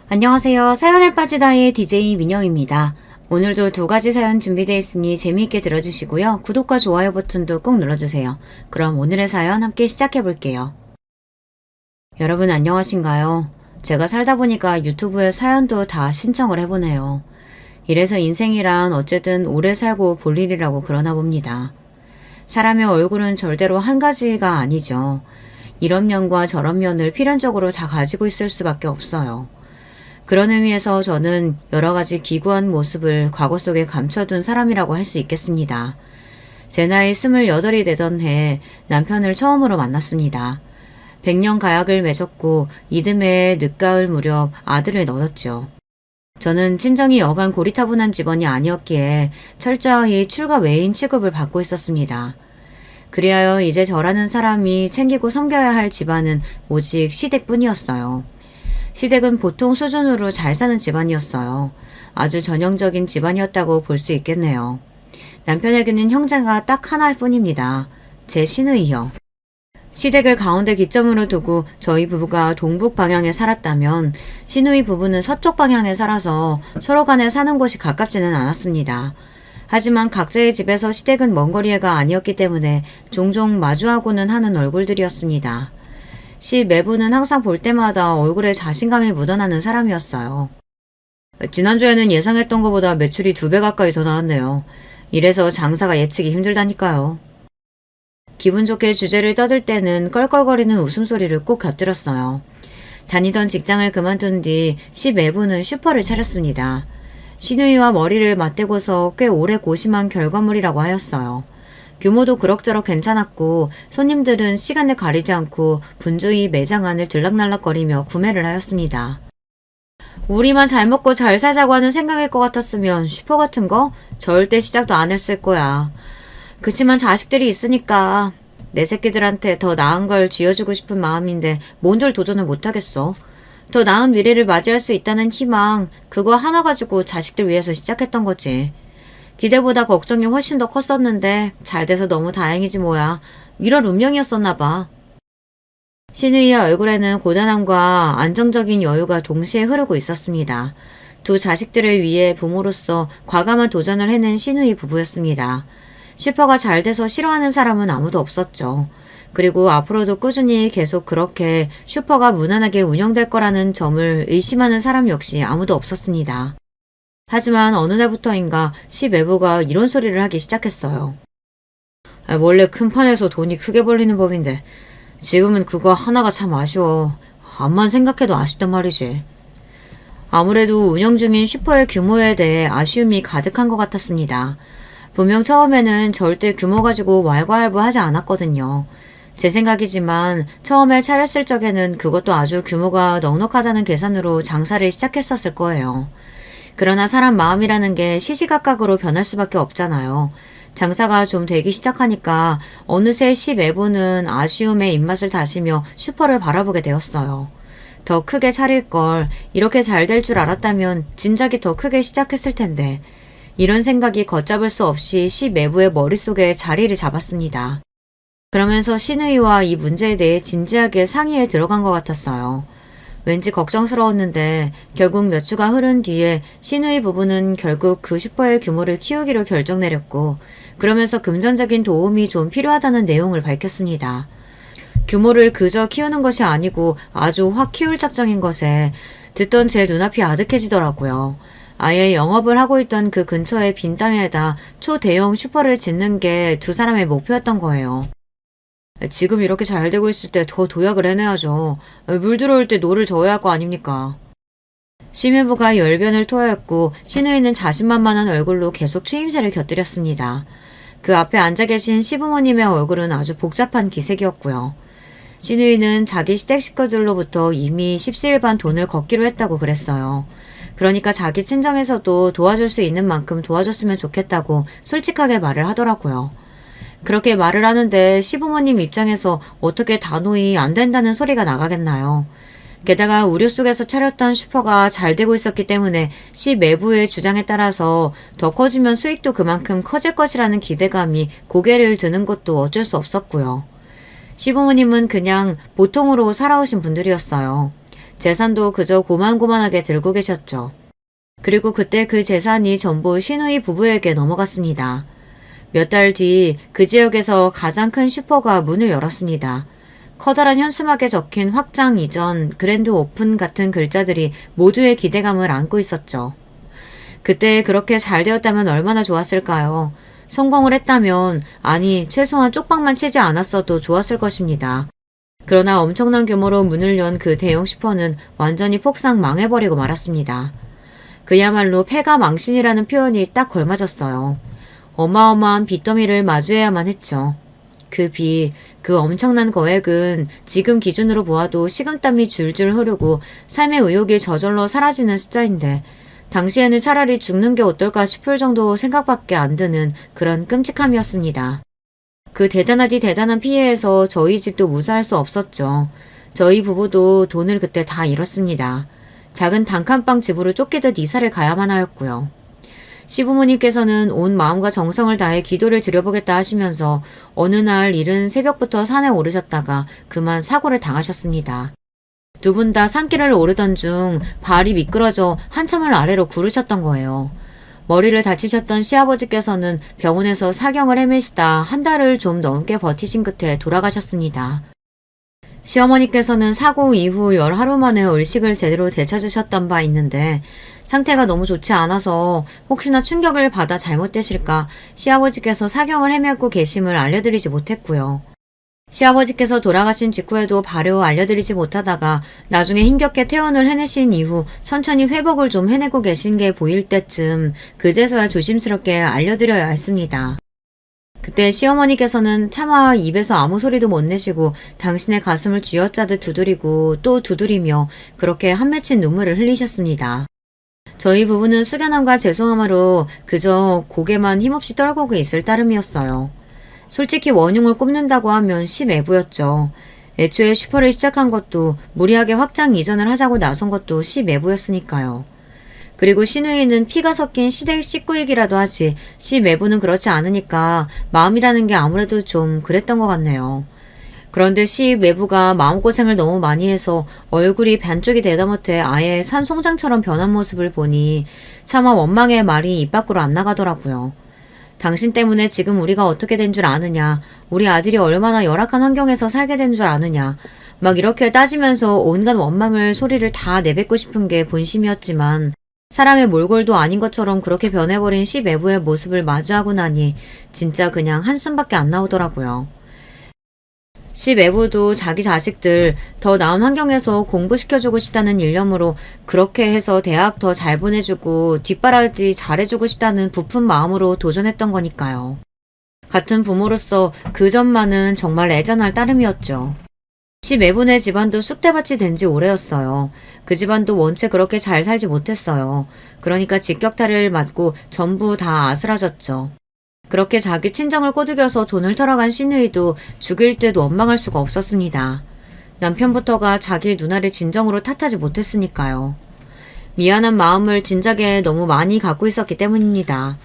안녕하세요. 사연에 빠지다의 DJ 민영입니다. 오늘도 두 가지 사연 준비되어 있으니 재미있게 들어주시고요. 구독과 좋아요 버튼도 꼭 눌러주세요. 그럼 오늘의 사연 함께 시작해 볼게요. 여러분 안녕하신가요? 제가 살다 보니까 유튜브에 사연도 다 신청을 해보네요. 이래서 인생이란 어쨌든 오래 살고 볼 일이라고 그러나 봅니다. 사람의 얼굴은 절대로 한 가지가 아니죠. 이런 면과 저런 면을 필연적으로 다 가지고 있을 수밖에 없어요. 그런 의미에서 저는 여러 가지 기구한 모습을 과거 속에 감춰둔 사람이라고 할 수 있겠습니다. 제 나이 28이 되던 해 남편을 처음으로 만났습니다. 100년 가약을 맺었고 이듬해 늦가을 무렵 아들을 얻었죠. 저는 친정이 여간 고리타분한 집안이 아니었기에 철저히 출가 외인 취급을 받고 있었습니다. 그리하여 이제 저라는 사람이 챙기고 섬겨야 할 집안은 오직 시댁뿐이었어요. 시댁은 보통 수준으로 잘 사는 집안이었어요. 아주 전형적인 집안이었다고 볼 수 있겠네요. 남편에게는 형제가 딱 하나뿐입니다. 제 시누이요. 시댁을 가운데 기점으로 두고 저희 부부가 동북 방향에 살았다면 시누이 부부는 서쪽 방향에 살아서 서로 간에 사는 곳이 가깝지는 않았습니다. 하지만 각자의 집에서 시댁은 먼 거리가 아니었기 때문에 종종 마주하고는 하는 얼굴들이었습니다. 시 매부는 항상 볼 때마다 얼굴에 자신감이 묻어나는 사람이었어요. 지난주에는 예상했던 것보다 매출이 2배 가까이 더 나왔네요. 이래서 장사가 예측이 힘들다니까요. 기분 좋게 주제를 떠들 때는 껄껄거리는 웃음소리를 꼭 곁들였어요. 다니던 직장을 그만둔 뒤 시 매부는 슈퍼를 차렸습니다. 시누이와 머리를 맞대고서 꽤 오래 고심한 결과물이라고 하였어요. 규모도 그럭저럭 괜찮았고 손님들은 시간을 가리지 않고 분주히 매장 안을 들락날락거리며 구매를 하였습니다. 우리만 잘 먹고 잘 살자고 하는 생각일 것 같았으면 슈퍼 같은 거 절대 시작도 안 했을 거야. 그치만 자식들이 있으니까 내 새끼들한테 더 나은 걸 쥐어주고 싶은 마음인데 뭔들 도전을 못하겠어. 더 나은 미래를 맞이할 수 있다는 희망, 그거 하나 가지고 자식들 위해서 시작했던 거지. 기대보다 걱정이 훨씬 더 컸었는데 잘 돼서 너무 다행이지 뭐야. 이런 운명이었었나 봐. 시누이의 얼굴에는 고단함과 안정적인 여유가 동시에 흐르고 있었습니다. 두 자식들을 위해 부모로서 과감한 도전을 해낸 시누이 부부였습니다. 슈퍼가 잘 돼서 싫어하는 사람은 아무도 없었죠. 그리고 앞으로도 꾸준히 계속 그렇게 슈퍼가 무난하게 운영될 거라는 점을 의심하는 사람 역시 아무도 없었습니다. 하지만 어느 날부터인가 시 매부가 이런 소리를 하기 시작했어요. 원래 큰 판에서 돈이 크게 벌리는 법인데 지금은 그거 하나가 참 아쉬워. 암만 생각해도 아쉽단 말이지. 아무래도 운영 중인 슈퍼의 규모에 대해 아쉬움이 가득한 것 같았습니다. 분명 처음에는 절대 규모 가지고 왈가왈부하지 않았거든요. 제 생각이지만 처음에 차렸을 적에는 그것도 아주 규모가 넉넉하다는 계산으로 장사를 시작했었을 거예요. 그러나 사람 마음이라는 게 시시각각으로 변할 수밖에 없잖아요. 장사가 좀 되기 시작하니까 어느새 시 매부는 아쉬움의 입맛을 다시며 슈퍼를 바라보게 되었어요. 더 크게 차릴 걸, 이렇게 잘 될 줄 알았다면 진작에 더 크게 시작했을 텐데, 이런 생각이 걷잡을 수 없이 시 매부의 머릿속에 자리를 잡았습니다. 그러면서 시누이와 이 문제에 대해 진지하게 상의에 들어간 것 같았어요. 왠지 걱정스러웠는데 결국 몇 주가 흐른 뒤에 시누이 부부는 결국 그 슈퍼의 규모를 키우기로 결정 내렸고, 그러면서 금전적인 도움이 좀 필요하다는 내용을 밝혔습니다. 규모를 그저 키우는 것이 아니고 아주 확 키울 작정인 것에 듣던 제 눈앞이 아득해지더라고요. 아예 영업을 하고 있던 그 근처의 빈 땅에다 초대형 슈퍼를 짓는 게 두 사람의 목표였던 거예요. 지금 이렇게 잘 되고 있을 때 더 도약을 해내야죠. 물 들어올 때 노를 저어야 할 거 아닙니까? 시매부가 열변을 토하였고 시누이는 자신만만한 얼굴로 계속 추임새를 곁들였습니다. 그 앞에 앉아 계신 시부모님의 얼굴은 아주 복잡한 기색이었고요. 시누이는 자기 시댁 식구들로부터 이미 십시일반 돈을 걷기로 했다고 그랬어요. 그러니까 자기 친정에서도 도와줄 수 있는 만큼 도와줬으면 좋겠다고 솔직하게 말을 하더라고요. 그렇게 말을 하는데 시부모님 입장에서 어떻게 단호히 안 된다는 소리가 나가겠나요? 게다가 우려 속에서 차렸던 슈퍼가 잘 되고 있었기 때문에 시 매부의 주장에 따라서 더 커지면 수익도 그만큼 커질 것이라는 기대감이 고개를 드는 것도 어쩔 수 없었고요. 시부모님은 그냥 보통으로 살아오신 분들이었어요. 재산도 그저 고만고만하게 들고 계셨죠. 그리고 그때 그 재산이 전부 신우이 부부에게 넘어갔습니다. 몇 달 뒤 그 지역에서 가장 큰 슈퍼가 문을 열었습니다. 커다란 현수막에 적힌 확장 이전, 그랜드 오픈 같은 글자들이 모두의 기대감을 안고 있었죠. 그때 그렇게 잘 되었다면 얼마나 좋았을까요? 성공을 했다면, 아니, 최소한 쪽방만 치지 않았어도 좋았을 것입니다. 그러나 엄청난 규모로 문을 연 그 대형 슈퍼는 완전히 폭삭 망해버리고 말았습니다. 그야말로 패가 망신이라는 표현이 딱 걸맞았어요. 어마어마한 빚더미를 마주해야만 했죠. 그 빚, 그 엄청난 거액은 지금 기준으로 보아도 식은땀이 줄줄 흐르고 삶의 의욕이 저절로 사라지는 숫자인데 당시에는 차라리 죽는 게 어떨까 싶을 정도 생각밖에 안 드는 그런 끔찍함이었습니다. 그 대단하디 대단한 피해에서 저희 집도 무사할 수 없었죠. 저희 부부도 돈을 그때 다 잃었습니다. 작은 단칸방 집으로 쫓기듯 이사를 가야만 하였고요. 시부모님께서는 온 마음과 정성을 다해 기도를 드려보겠다 하시면서 어느 날 이른 새벽부터 산에 오르셨다가 그만 사고를 당하셨습니다. 두 분 다 산길을 오르던 중 발이 미끄러져 한참을 아래로 구르셨던 거예요. 머리를 다치셨던 시아버지께서는 병원에서 사경을 헤매시다 한 달을 좀 넘게 버티신 끝에 돌아가셨습니다. 시어머니께서는 사고 이후 열 하루 만에 의식을 제대로 되찾으셨던 바 있는데 상태가 너무 좋지 않아서 혹시나 충격을 받아 잘못되실까 시아버지께서 사경을 헤매고 계심을 알려드리지 못했고요. 시아버지께서 돌아가신 직후에도 발효 알려드리지 못하다가 나중에 힘겹게 퇴원을 해내신 이후 천천히 회복을 좀 해내고 계신 게 보일 때쯤 그제서야 조심스럽게 알려드려야 했습니다. 그때 시어머니께서는 차마 입에서 아무 소리도 못 내시고 당신의 가슴을 쥐어짜듯 두드리고 또 두드리며 그렇게 한 맺힌 눈물을 흘리셨습니다. 저희 부부는 숙연함과 죄송함으로 그저 고개만 힘없이 떨구고 있을 따름이었어요. 솔직히 원흉을 꼽는다고 하면 시매부였죠. 애초에 슈퍼를 시작한 것도 무리하게 확장 이전을 하자고 나선 것도 시매부였으니까요. 그리고 시누이는 피가 섞인 시댁 식구이기라도 하지 시매부는 그렇지 않으니까 마음이라는 게 아무래도 좀 그랬던 것 같네요. 그런데 시매부가 마음고생을 너무 많이 해서 얼굴이 반쪽이 되다 못해 아예 산송장처럼 변한 모습을 보니 차마 원망의 말이 입 밖으로 안 나가더라고요. 당신 때문에 지금 우리가 어떻게 된 줄 아느냐, 우리 아들이 얼마나 열악한 환경에서 살게 된 줄 아느냐, 막 이렇게 따지면서 온갖 원망을 소리를 다 내뱉고 싶은 게 본심이었지만 사람의 몰골도 아닌 것처럼 그렇게 변해버린 시매부의 모습을 마주하고 나니 진짜 그냥 한숨밖에 안 나오더라고요. 시매부도 자기 자식들 더 나은 환경에서 공부시켜주고 싶다는 일념으로 그렇게 해서 대학 더 잘 보내주고 뒷바라지 잘해주고 싶다는 부푼 마음으로 도전했던 거니까요. 같은 부모로서 그 점만은 정말 애잔할 따름이었죠. 시매부네 집안도 쑥대밭이 된 지 오래였어요. 그 집안도 원체 그렇게 잘 살지 못했어요. 그러니까 직격탄을 맞고 전부 다 아스라졌죠. 그렇게 자기 친정을 꼬드겨서 돈을 털어간 시누이도 죽일 듯 원망할 수가 없었습니다. 남편부터가 자기 누나를 진정으로 탓하지 못했으니까요. 미안한 마음을 진작에 너무 많이 갖고 있었기 때문입니다.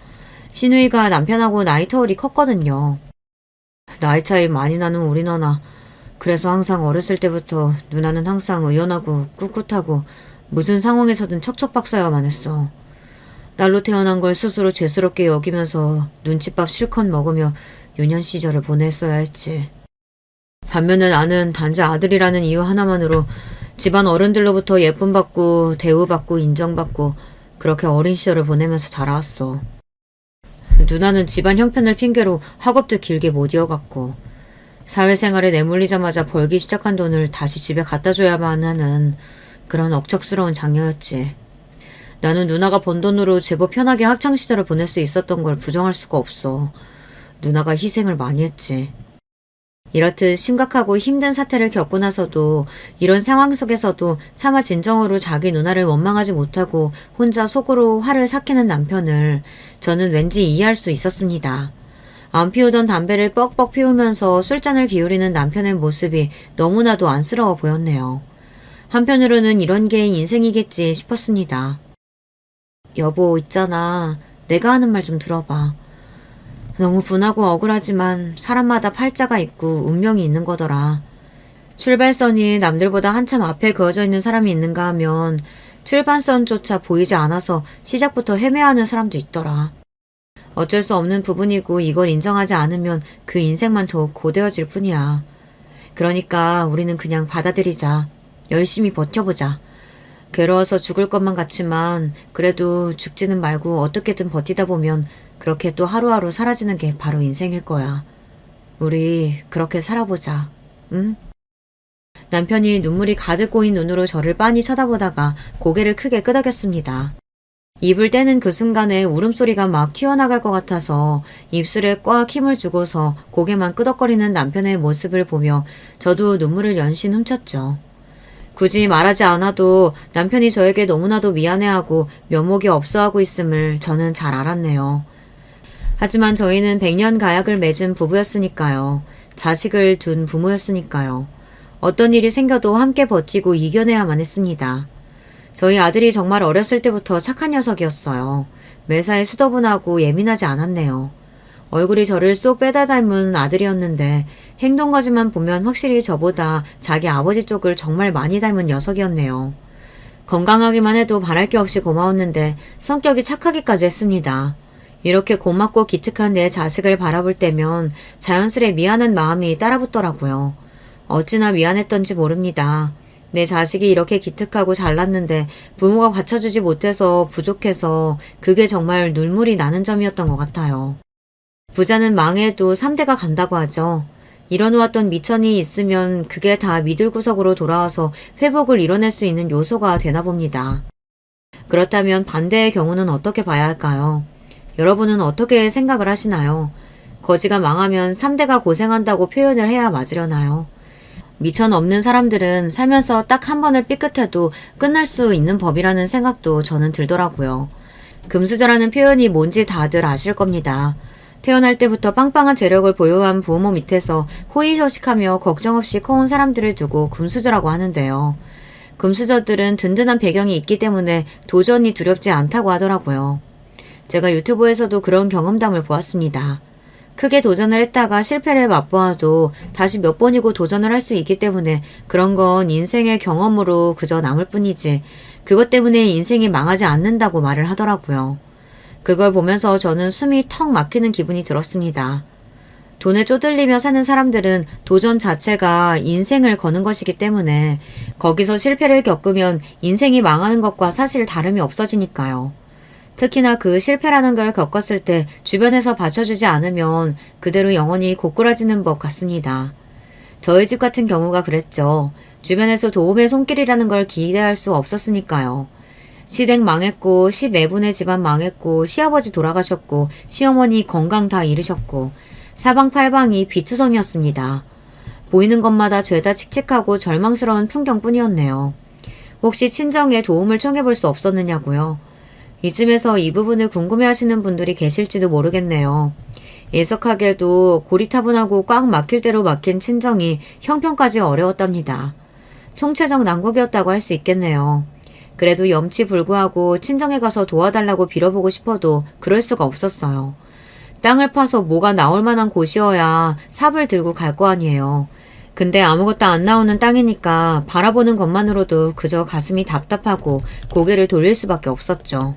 시누이가 남편하고 나이 터울이 컸거든요. 나이 차이 많이 나는 우리 너나 그래서 항상 어렸을 때부터 누나는 항상 의연하고 꿋꿋하고 무슨 상황에서든 척척박사야만 했어. 날로 태어난 걸 스스로 죄스럽게 여기면서 눈칫밥 실컷 먹으며 유년 시절을 보냈어야 했지. 반면에 나는 단지 아들이라는 이유 하나만으로 집안 어른들로부터 예쁨받고 대우받고 인정받고 그렇게 어린 시절을 보내면서 자라왔어. 누나는 집안 형편을 핑계로 학업도 길게 못 이어갔고 사회생활에 내몰리자마자 벌기 시작한 돈을 다시 집에 갖다 줘야만 하는 그런 억척스러운 장녀였지. 나는 누나가 번 돈으로 제법 편하게 학창시절을 보낼 수 있었던 걸 부정할 수가 없어. 누나가 희생을 많이 했지. 이렇듯 심각하고 힘든 사태를 겪고 나서도 이런 상황 속에서도 차마 진정으로 자기 누나를 원망하지 못하고 혼자 속으로 화를 삭히는 남편을 저는 왠지 이해할 수 있었습니다. 안 피우던 담배를 뻑뻑 피우면서 술잔을 기울이는 남편의 모습이 너무나도 안쓰러워 보였네요. 한편으로는 이런 게 인생이겠지 싶었습니다. 여보, 있잖아. 내가 하는 말 좀 들어봐. 너무 분하고 억울하지만 사람마다 팔자가 있고 운명이 있는 거더라. 출발선이 남들보다 한참 앞에 그어져 있는 사람이 있는가 하면 출발선조차 보이지 않아서 시작부터 헤매하는 사람도 있더라. 어쩔 수 없는 부분이고 이걸 인정하지 않으면 그 인생만 더 고되어질 뿐이야. 그러니까 우리는 그냥 받아들이자. 열심히 버텨보자. 괴로워서 죽을 것만 같지만 그래도 죽지는 말고 어떻게든 버티다 보면 그렇게 또 하루하루 사라지는 게 바로 인생일 거야. 우리 그렇게 살아보자. 응? 남편이 눈물이 가득 고인 눈으로 저를 빤히 쳐다보다가 고개를 크게 끄덕였습니다. 입을 떼는 그 순간에 울음소리가 막 튀어나갈 것 같아서 입술에 꽉 힘을 주고서 고개만 끄덕거리는 남편의 모습을 보며 저도 눈물을 연신 훔쳤죠. 굳이 말하지 않아도 남편이 저에게 너무나도 미안해하고 면목이 없어하고 있음을 저는 잘 알았네요. 하지만 저희는 100년 가약을 맺은 부부였으니까요. 자식을 둔 부모였으니까요. 어떤 일이 생겨도 함께 버티고 이겨내야만 했습니다. 저희 아들이 정말 어렸을 때부터 착한 녀석이었어요. 매사에 수더분하고 예민하지 않았네요. 얼굴이 저를 쏙 빼다 닮은 아들이었는데 행동까지만 보면 확실히 저보다 자기 아버지 쪽을 정말 많이 닮은 녀석이었네요. 건강하기만 해도 바랄 게 없이 고마웠는데 성격이 착하기까지 했습니다. 이렇게 고맙고 기특한 내 자식을 바라볼 때면 자연스레 미안한 마음이 따라붙더라고요. 어찌나 미안했던지 모릅니다. 내 자식이 이렇게 기특하고 잘났는데 부모가 받쳐주지 못해서 부족해서 그게 정말 눈물이 나는 점이었던 것 같아요. 부자는 망해도 3대가 간다고 하죠. 이뤄놓았던 미천이 있으면 그게 다 미들구석으로 돌아와서 회복을 이뤄낼 수 있는 요소가 되나 봅니다. 그렇다면 반대의 경우는 어떻게 봐야 할까요? 여러분은 어떻게 생각을 하시나요? 거지가 망하면 3대가 고생한다고 표현을 해야 맞으려나요? 미천 없는 사람들은 살면서 딱 한 번을 삐끗해도 끝날 수 있는 법이라는 생각도 저는 들더라고요. 금수저라는 표현이 뭔지 다들 아실 겁니다. 태어날 때부터 빵빵한 재력을 보유한 부모 밑에서 호의호식하며 걱정 없이 커온 사람들을 두고 금수저라고 하는데요. 금수저들은 든든한 배경이 있기 때문에 도전이 두렵지 않다고 하더라고요. 제가 유튜브에서도 그런 경험담을 보았습니다. 크게 도전을 했다가 실패를 맛보아도 다시 몇 번이고 도전을 할 수 있기 때문에 그런 건 인생의 경험으로 그저 남을 뿐이지 그것 때문에 인생이 망하지 않는다고 말을 하더라고요. 그걸 보면서 저는 숨이 턱 막히는 기분이 들었습니다. 돈에 쪼들리며 사는 사람들은 도전 자체가 인생을 거는 것이기 때문에 거기서 실패를 겪으면 인생이 망하는 것과 사실 다름이 없어지니까요. 특히나 그 실패라는 걸 겪었을 때 주변에서 받쳐주지 않으면 그대로 영원히 고꾸라지는 법 같습니다. 저희 집 같은 경우가 그랬죠. 주변에서 도움의 손길이라는 걸 기대할 수 없었으니까요. 시댁 망했고 시매분의 집안 망했고 시아버지 돌아가셨고 시어머니 건강 다 잃으셨고 사방팔방이 비투성이었습니다. 보이는 것마다 죄다 칙칙하고 절망스러운 풍경뿐이었네요. 혹시 친정에 도움을 청해볼 수 없었느냐고요? 이쯤에서 이 부분을 궁금해하시는 분들이 계실지도 모르겠네요. 예석하게도 고리타분하고 꽉 막힐 대로 막힌 친정이 형편까지 어려웠답니다. 총체적 난국이었다고 할 수 있겠네요. 그래도 염치불구하고 친정에 가서 도와달라고 빌어보고 싶어도 그럴 수가 없었어요. 땅을 파서 뭐가 나올 만한 곳이어야 삽을 들고 갈 거 아니에요. 근데 아무것도 안 나오는 땅이니까 바라보는 것만으로도 그저 가슴이 답답하고 고개를 돌릴 수밖에 없었죠.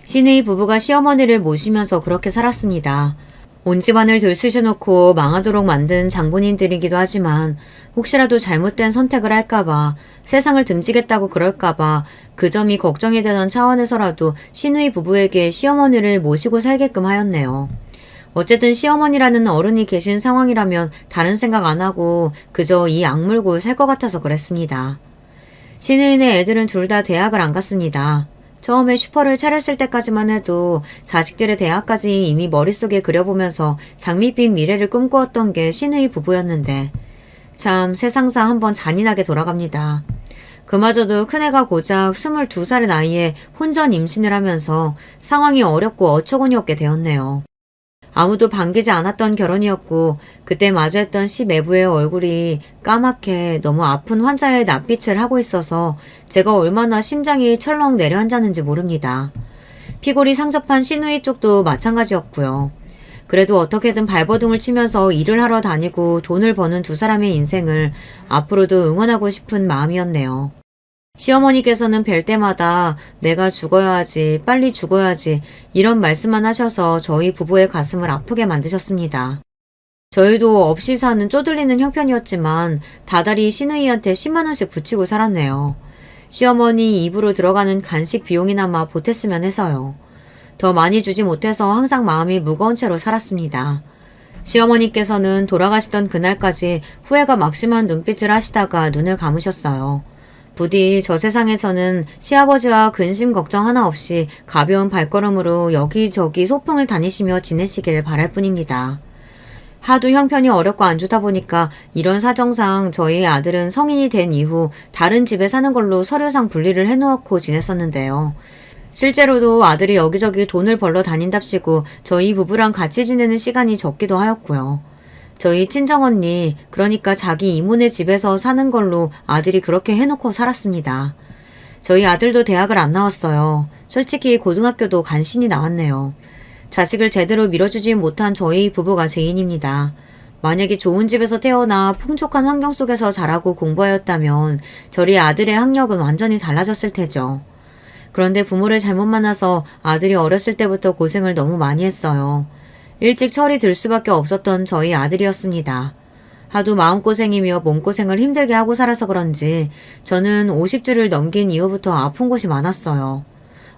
시누이 부부가 시어머니를 모시면서 그렇게 살았습니다. 온 집안을 들쑤셔놓고 망하도록 만든 장본인들이기도 하지만 혹시라도 잘못된 선택을 할까봐 세상을 등지겠다고 그럴까봐 그 점이 걱정이 되던 차원에서라도 시누이 부부에게 시어머니를 모시고 살게끔 하였네요. 어쨌든 시어머니라는 어른이 계신 상황이라면 다른 생각 안 하고 그저 이 악물고 살 것 같아서 그랬습니다. 시누이네 애들은 둘 다 대학을 안 갔습니다. 처음에 슈퍼를 차렸을 때까지만 해도 자식들의 대학까지 이미 머릿속에 그려보면서 장밋빛 미래를 꿈꾸었던 게 시누이 부부였는데 참 세상사 한번 잔인하게 돌아갑니다. 그마저도 큰애가 고작 22살의 나이에 혼전 임신을 하면서 상황이 어렵고 어처구니 없게 되었네요. 아무도 반기지 않았던 결혼이었고 그때 마주했던 시매부의 얼굴이 까맣게 너무 아픈 환자의 낯빛을 하고 있어서 제가 얼마나 심장이 철렁 내려앉았는지 모릅니다. 피골이 상접한 시누이 쪽도 마찬가지였고요. 그래도 어떻게든 발버둥을 치면서 일을 하러 다니고 돈을 버는 두 사람의 인생을 앞으로도 응원하고 싶은 마음이었네요. 시어머니께서는 뵐 때마다 내가 죽어야지, 빨리 죽어야지 이런 말씀만 하셔서 저희 부부의 가슴을 아프게 만드셨습니다. 저희도 없이 사는 쪼들리는 형편이었지만 다달이 시누이한테 10만 원씩 붙이고 살았네요. 시어머니 입으로 들어가는 간식 비용이나마 보탰으면 해서요. 더 많이 주지 못해서 항상 마음이 무거운 채로 살았습니다. 시어머니께서는 돌아가시던 그날까지 후회가 막심한 눈빛을 하시다가 눈을 감으셨어요. 부디 저 세상에서는 시아버지와 근심 걱정 하나 없이 가벼운 발걸음으로 여기저기 소풍을 다니시며 지내시길 바랄 뿐입니다. 하도 형편이 어렵고 안 좋다 보니까 이런 사정상 저희 아들은 성인이 된 이후 다른 집에 사는 걸로 서류상 분리를 해놓고 지냈었는데요. 실제로도 아들이 여기저기 돈을 벌러 다닌답시고 저희 부부랑 같이 지내는 시간이 적기도 하였고요. 저희 친정언니, 그러니까 자기 이모네 집에서 사는 걸로 아들이 그렇게 해놓고 살았습니다. 저희 아들도 대학을 안 나왔어요. 솔직히 고등학교도 간신히 나왔네요. 자식을 제대로 밀어주지 못한 저희 부부가 죄인입니다. 만약에 좋은 집에서 태어나 풍족한 환경 속에서 자라고 공부하였다면 저희 아들의 학력은 완전히 달라졌을 테죠. 그런데 부모를 잘못 만나서 아들이 어렸을 때부터 고생을 너무 많이 했어요. 일찍 철이 들 수밖에 없었던 저희 아들이었습니다. 하도 마음고생이며 몸고생을 힘들게 하고 살아서 그런지 저는 50주를 넘긴 이후부터 아픈 곳이 많았어요.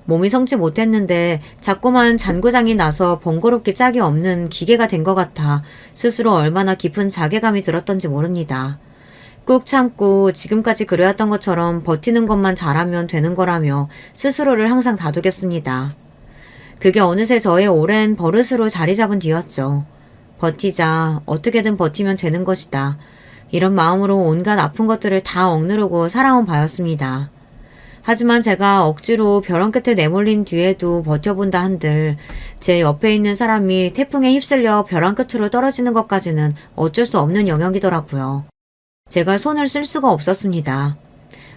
몸이 성치 못했는데 자꾸만 잔고장이 나서 번거롭게 짝이 없는 기계가 된 것 같아 스스로 얼마나 깊은 자괴감이 들었던지 모릅니다. 꾹 참고 지금까지 그래왔던 것처럼 버티는 것만 잘하면 되는 거라며 스스로를 항상 다독였습니다. 그게 어느새 저의 오랜 버릇으로 자리 잡은 뒤였죠. 버티자, 어떻게든 버티면 되는 것이다. 이런 마음으로 온갖 아픈 것들을 다 억누르고 살아온 바였습니다. 하지만 제가 억지로 벼랑 끝에 내몰린 뒤에도 버텨본다 한들 제 옆에 있는 사람이 태풍에 휩쓸려 벼랑 끝으로 떨어지는 것까지는 어쩔 수 없는 영역이더라고요. 제가 손을 쓸 수가 없었습니다.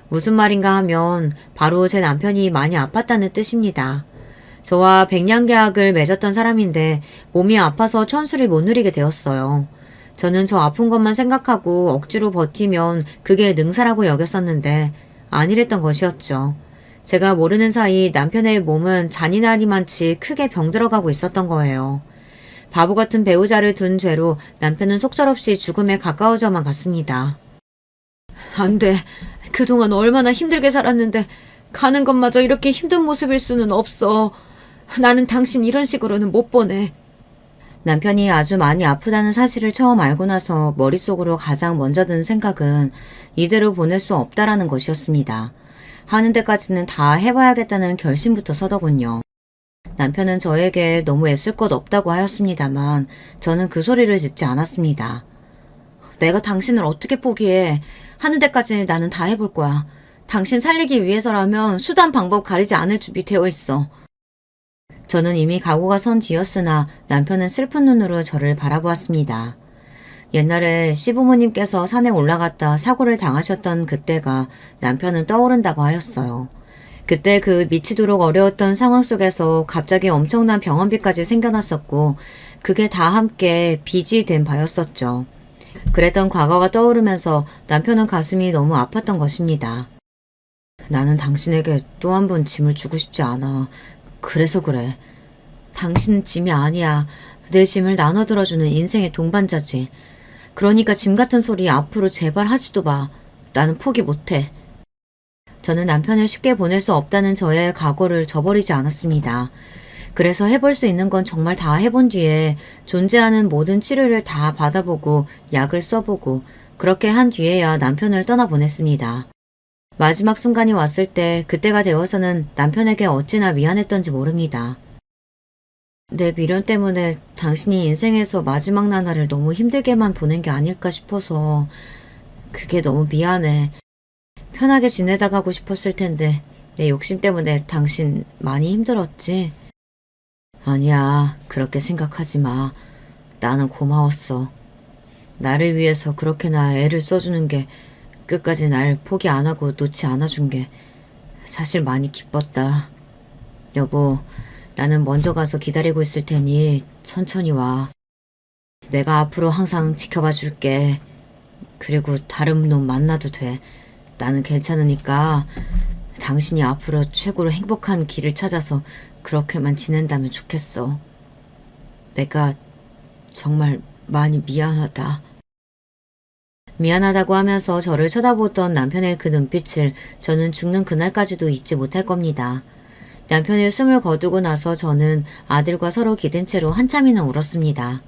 무슨 말인가 하면 바로 제 남편이 많이 아팠다는 뜻입니다. 저와 백년계약을 맺었던 사람인데 몸이 아파서 천수를 못 누리게 되었어요. 저는 저 아픈 것만 생각하고 억지로 버티면 그게 능사라고 여겼었는데 아니랬던 것이었죠. 제가 모르는 사이 남편의 몸은 잔인하리만치 크게 병들어가고 있었던 거예요. 바보 같은 배우자를 둔 죄로 남편은 속절없이 죽음에 가까워져만 갔습니다. 안 돼. 그동안 얼마나 힘들게 살았는데 가는 것마저 이렇게 힘든 모습일 수는 없어. 나는 당신 이런 식으로는 못 보내. 남편이 아주 많이 아프다는 사실을 처음 알고 나서 머릿속으로 가장 먼저 든 생각은 이대로 보낼 수 없다라는 것이었습니다. 하는 데까지는 다 해봐야겠다는 결심부터 서더군요. 남편은 저에게 너무 애쓸 것 없다고 하였습니다만 저는 그 소리를 듣지 않았습니다. 내가 당신을 어떻게 포기해. 하는 데까지 나는 다 해볼 거야. 당신 살리기 위해서라면 수단 방법 가리지 않을 준비 되어 있어. 저는 이미 각오가 선 뒤였으나 남편은 슬픈 눈으로 저를 바라보았습니다. 옛날에 시부모님께서 산에 올라갔다 사고를 당하셨던 그때가 남편은 떠오른다고 하였어요. 그때 그 미치도록 어려웠던 상황 속에서 갑자기 엄청난 병원비까지 생겨났었고 그게 다 함께 빚이 된 바였었죠. 그랬던 과거가 떠오르면서 남편은 가슴이 너무 아팠던 것입니다. 나는 당신에게 또 한 번 짐을 주고 싶지 않아. 그래서 그래. 당신은 짐이 아니야. 내 짐을 나눠 들어주는 인생의 동반자지. 그러니까 짐 같은 소리 앞으로 제발 하지도 마. 나는 포기 못해. 저는 남편을 쉽게 보낼 수 없다는 저의 각오를 저버리지 않았습니다. 그래서 해볼 수 있는 건 정말 다 해본 뒤에 존재하는 모든 치료를 다 받아보고 약을 써보고 그렇게 한 뒤에야 남편을 떠나보냈습니다. 마지막 순간이 왔을 때 그때가 되어서는 남편에게 어찌나 미안했던지 모릅니다. 내 미련 때문에 당신이 인생에서 마지막 나날을 너무 힘들게만 보낸 게 아닐까 싶어서 그게 너무 미안해. 편하게 지내다 가고 싶었을 텐데 내 욕심 때문에 당신 많이 힘들었지? 아니야, 그렇게 생각하지 마. 나는 고마웠어. 나를 위해서 그렇게나 애를 써주는 게 끝까지 날 포기 안 하고 놓지 않아준 게 사실 많이 기뻤다. 여보, 나는 먼저 가서 기다리고 있을 테니 천천히 와. 내가 앞으로 항상 지켜봐 줄게. 그리고 다른 놈 만나도 돼. 나는 괜찮으니까 당신이 앞으로 최고로 행복한 길을 찾아서 그렇게만 지낸다면 좋겠어. 내가 정말 많이 미안하다. 미안하다고 하면서 저를 쳐다보던 남편의 그 눈빛을 저는 죽는 그날까지도 잊지 못할 겁니다. 남편이 숨을 거두고 나서 저는 아들과 서로 기댄 채로 한참이나 울었습니다.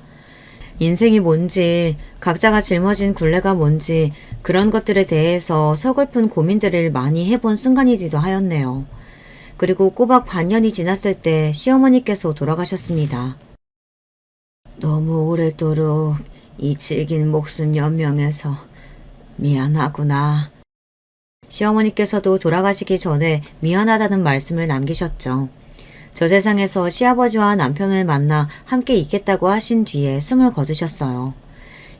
인생이 뭔지, 각자가 짊어진 굴레가 뭔지 그런 것들에 대해서 서글픈 고민들을 많이 해본 순간이기도 하였네요. 그리고 꼬박 반년이 지났을 때 시어머니께서 돌아가셨습니다. 너무 오래도록 이 질긴 목숨 연명해서 미안하구나. 시어머니께서도 돌아가시기 전에 미안하다는 말씀을 남기셨죠. 저 세상에서 시아버지와 남편을 만나 함께 있겠다고 하신 뒤에 숨을 거두셨어요.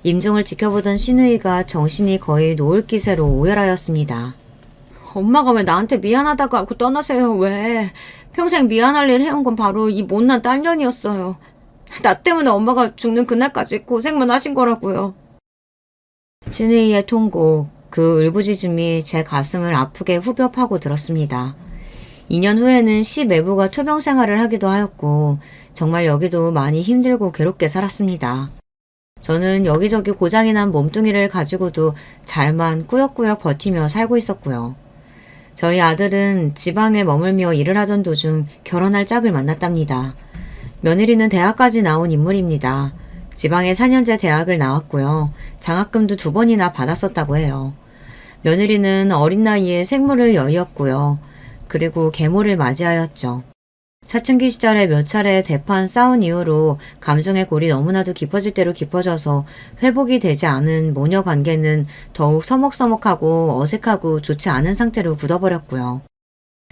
임종을 지켜보던 시누이가 정신이 거의 노을 기세로 오열하였습니다. 엄마가 왜 나한테 미안하다고 하고 떠나세요, 왜? 평생 미안할 일 해온 건 바로 이 못난 딸년이었어요. 나 때문에 엄마가 죽는 그날까지 고생만 하신 거라고요. 시누이의 통곡, 그 울부짖음이 제 가슴을 아프게 후벼 파고 들었습니다. 2년 후에는 시 매부가 투병 생활을 하기도 하였고 정말 여기도 많이 힘들고 괴롭게 살았습니다. 저는 여기저기 고장이 난 몸뚱이를 가지고도 잘만 꾸역꾸역 버티며 살고 있었고요. 저희 아들은 지방에 머물며 일을 하던 도중 결혼할 짝을 만났답니다. 며느리는 대학까지 나온 인물입니다. 지방에 4년제 대학을 나왔고요. 장학금도 2번이나 받았었다고 해요. 며느리는 어린 나이에 생물을 여의었고요. 그리고 계모를 맞이하였죠. 사춘기 시절에 몇 차례 대판 싸운 이후로 감정의 골이 너무나도 깊어질 대로 깊어져서 회복이 되지 않은 모녀 관계는 더욱 서먹서먹하고 어색하고 좋지 않은 상태로 굳어버렸고요.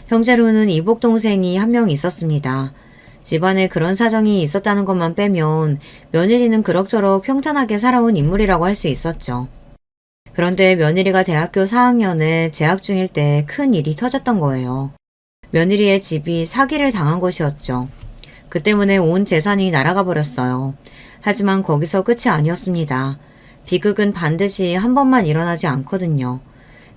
형제로는 이복 동생이 한 명 있었습니다. 집안에 그런 사정이 있었다는 것만 빼면 며느리는 그럭저럭 평탄하게 살아온 인물이라고 할 수 있었죠. 그런데 며느리가 대학교 4학년에 재학 중일 때 큰 일이 터졌던 거예요. 며느리의 집이 사기를 당한 것이었죠. 그 때문에 온 재산이 날아가 버렸어요. 하지만 거기서 끝이 아니었습니다. 비극은 반드시 한 번만 일어나지 않거든요.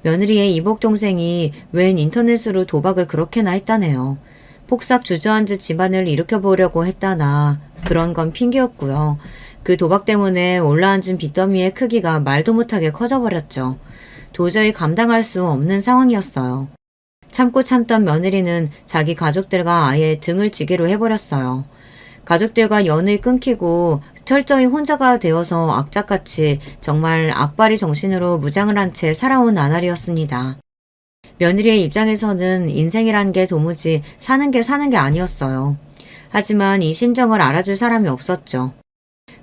며느리의 이복 동생이 웬 인터넷으로 도박을 그렇게나 했다네요. 폭삭 주저앉은 집안을 일으켜보려고 했다나 그런 건 핑계였고요. 그 도박 때문에 올라앉은 빚더미의 크기가 말도 못하게 커져버렸죠. 도저히 감당할 수 없는 상황이었어요. 참고 참던 며느리는 자기 가족들과 아예 등을 지기로 해버렸어요. 가족들과 연을 끊기고 철저히 혼자가 되어서 악착같이 정말 악바리 정신으로 무장을 한 채 살아온 나날이었습니다. 며느리의 입장에서는 인생이란 게 도무지 사는 게 아니었어요. 하지만 이 심정을 알아줄 사람이 없었죠.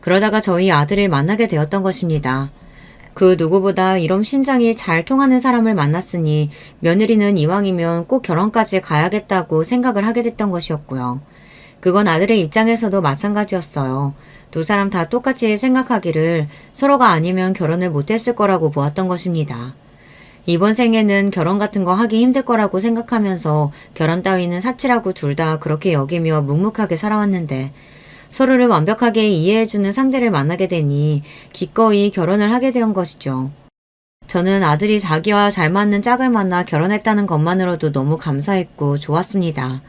그러다가 저희 아들을 만나게 되었던 것입니다. 그 누구보다 이런 심장이 잘 통하는 사람을 만났으니 며느리는 이왕이면 꼭 결혼까지 가야겠다고 생각을 하게 됐던 것이었고요. 그건 아들의 입장에서도 마찬가지였어요. 두 사람 다 똑같이 생각하기를 서로가 아니면 결혼을 못했을 거라고 보았던 것입니다. 이번 생에는 결혼 같은 거 하기 힘들 거라고 생각하면서 결혼 따위는 사치라고 둘 다 그렇게 여기며 묵묵하게 살아왔는데 서로를 완벽하게 이해해주는 상대를 만나게 되니 기꺼이 결혼을 하게 된 것이죠. 저는 아들이 자기와 잘 맞는 짝을 만나 결혼했다는 것만으로도 너무 감사했고 좋았습니다.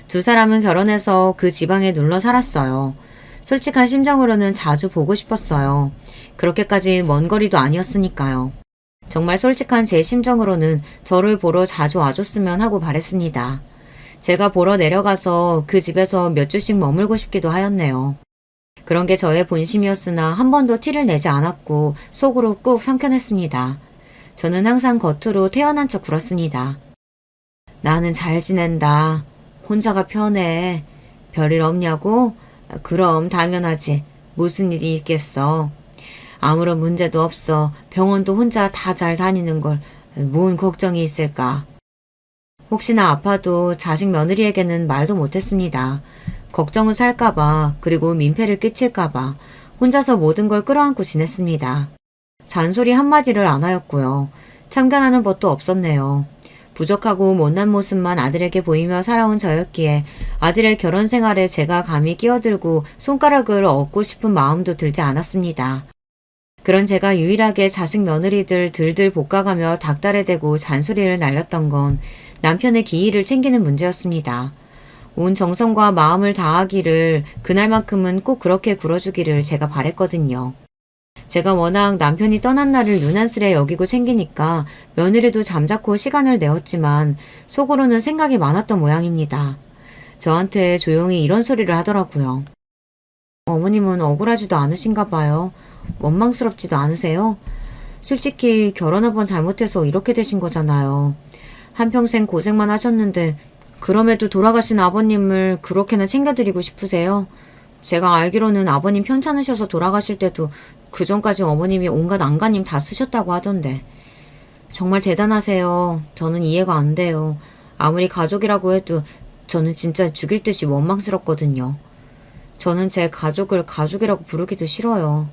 두 사람은 결혼해서 그 지방에 눌러 살았어요. 솔직한 심정으로는 자주 보고 싶었어요. 그렇게까지 먼 거리도 아니었으니까요. 정말 솔직한 제 심정으로는 저를 보러 자주 와줬으면 하고 바랬습니다. 제가 보러 내려가서 그 집에서 몇 주씩 머물고 싶기도 하였네요. 그런 게 저의 본심이었으나 한 번도 티를 내지 않았고 속으로 꾹 삼켜냈습니다. 저는 항상 겉으로 태어난 척 굴었습니다. 나는 잘 지낸다. 혼자가 편해. 별일 없냐고? 그럼 당연하지. 무슨 일이 있겠어. 아무런 문제도 없어. 병원도 혼자 다 잘 다니는 걸 뭔 걱정이 있을까. 혹시나 아파도 자식 며느리에게는 말도 못했습니다. 걱정은 살까봐 그리고 민폐를 끼칠까봐 혼자서 모든 걸 끌어안고 지냈습니다. 잔소리 한마디를 안 하였고요. 참견하는 법도 없었네요. 부족하고 못난 모습만 아들에게 보이며 살아온 저였기에 아들의 결혼 생활에 제가 감히 끼어들고 손가락을 얹고 싶은 마음도 들지 않았습니다. 그런 제가 유일하게 자식 며느리들 들들 볶아가며 닭달에 대고 잔소리를 날렸던 건 남편의 기일을 챙기는 문제였습니다. 온 정성과 마음을 다하기를 그날만큼은 꼭 그렇게 굴어주기를 제가 바랬거든요. 제가 워낙 남편이 떠난 날을 유난스레 여기고 챙기니까 며느리도 잠자코 시간을 내었지만 속으로는 생각이 많았던 모양입니다. 저한테 조용히 이런 소리를 하더라고요. 어머님은 억울하지도 않으신가 봐요. 원망스럽지도 않으세요? 솔직히 결혼 한 번 잘못해서 이렇게 되신 거잖아요. 한평생 고생만 하셨는데 그럼에도 돌아가신 아버님을 그렇게나 챙겨드리고 싶으세요? 제가 알기로는 아버님 편찮으셔서 돌아가실 때도 그전까지 어머님이 온갖 안간힘 다 쓰셨다고 하던데. 정말 대단하세요. 저는 이해가 안 돼요. 아무리 가족이라고 해도 저는 진짜 죽일 듯이 원망스럽거든요. 저는 제 가족을 가족이라고 부르기도 싫어요.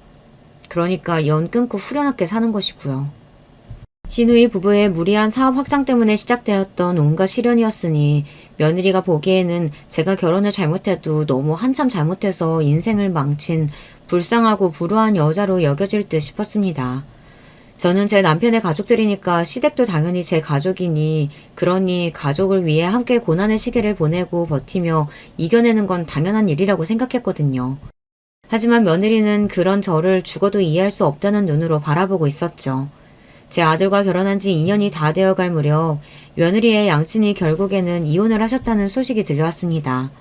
그러니까 연 끊고 후련하게 사는 것이고요. 시누이 부부의 무리한 사업 확장 때문에 시작되었던 온갖 시련이었으니 며느리가 보기에는 제가 결혼을 잘못해도 너무 한참 잘못해서 인생을 망친 불쌍하고 불우한 여자로 여겨질 듯 싶었습니다. 저는 제 남편의 가족들이니까 시댁도 당연히 제 가족이니 그러니 가족을 위해 함께 고난의 시기를 보내고 버티며 이겨내는 건 당연한 일이라고 생각했거든요. 하지만 며느리는 그런 저를 죽어도 이해할 수 없다는 눈으로 바라보고 있었죠. 제 아들과 결혼한 지 2년이 다 되어갈 무렵 며느리의 양친이 결국에는 이혼을 하셨다는 소식이 들려왔습니다.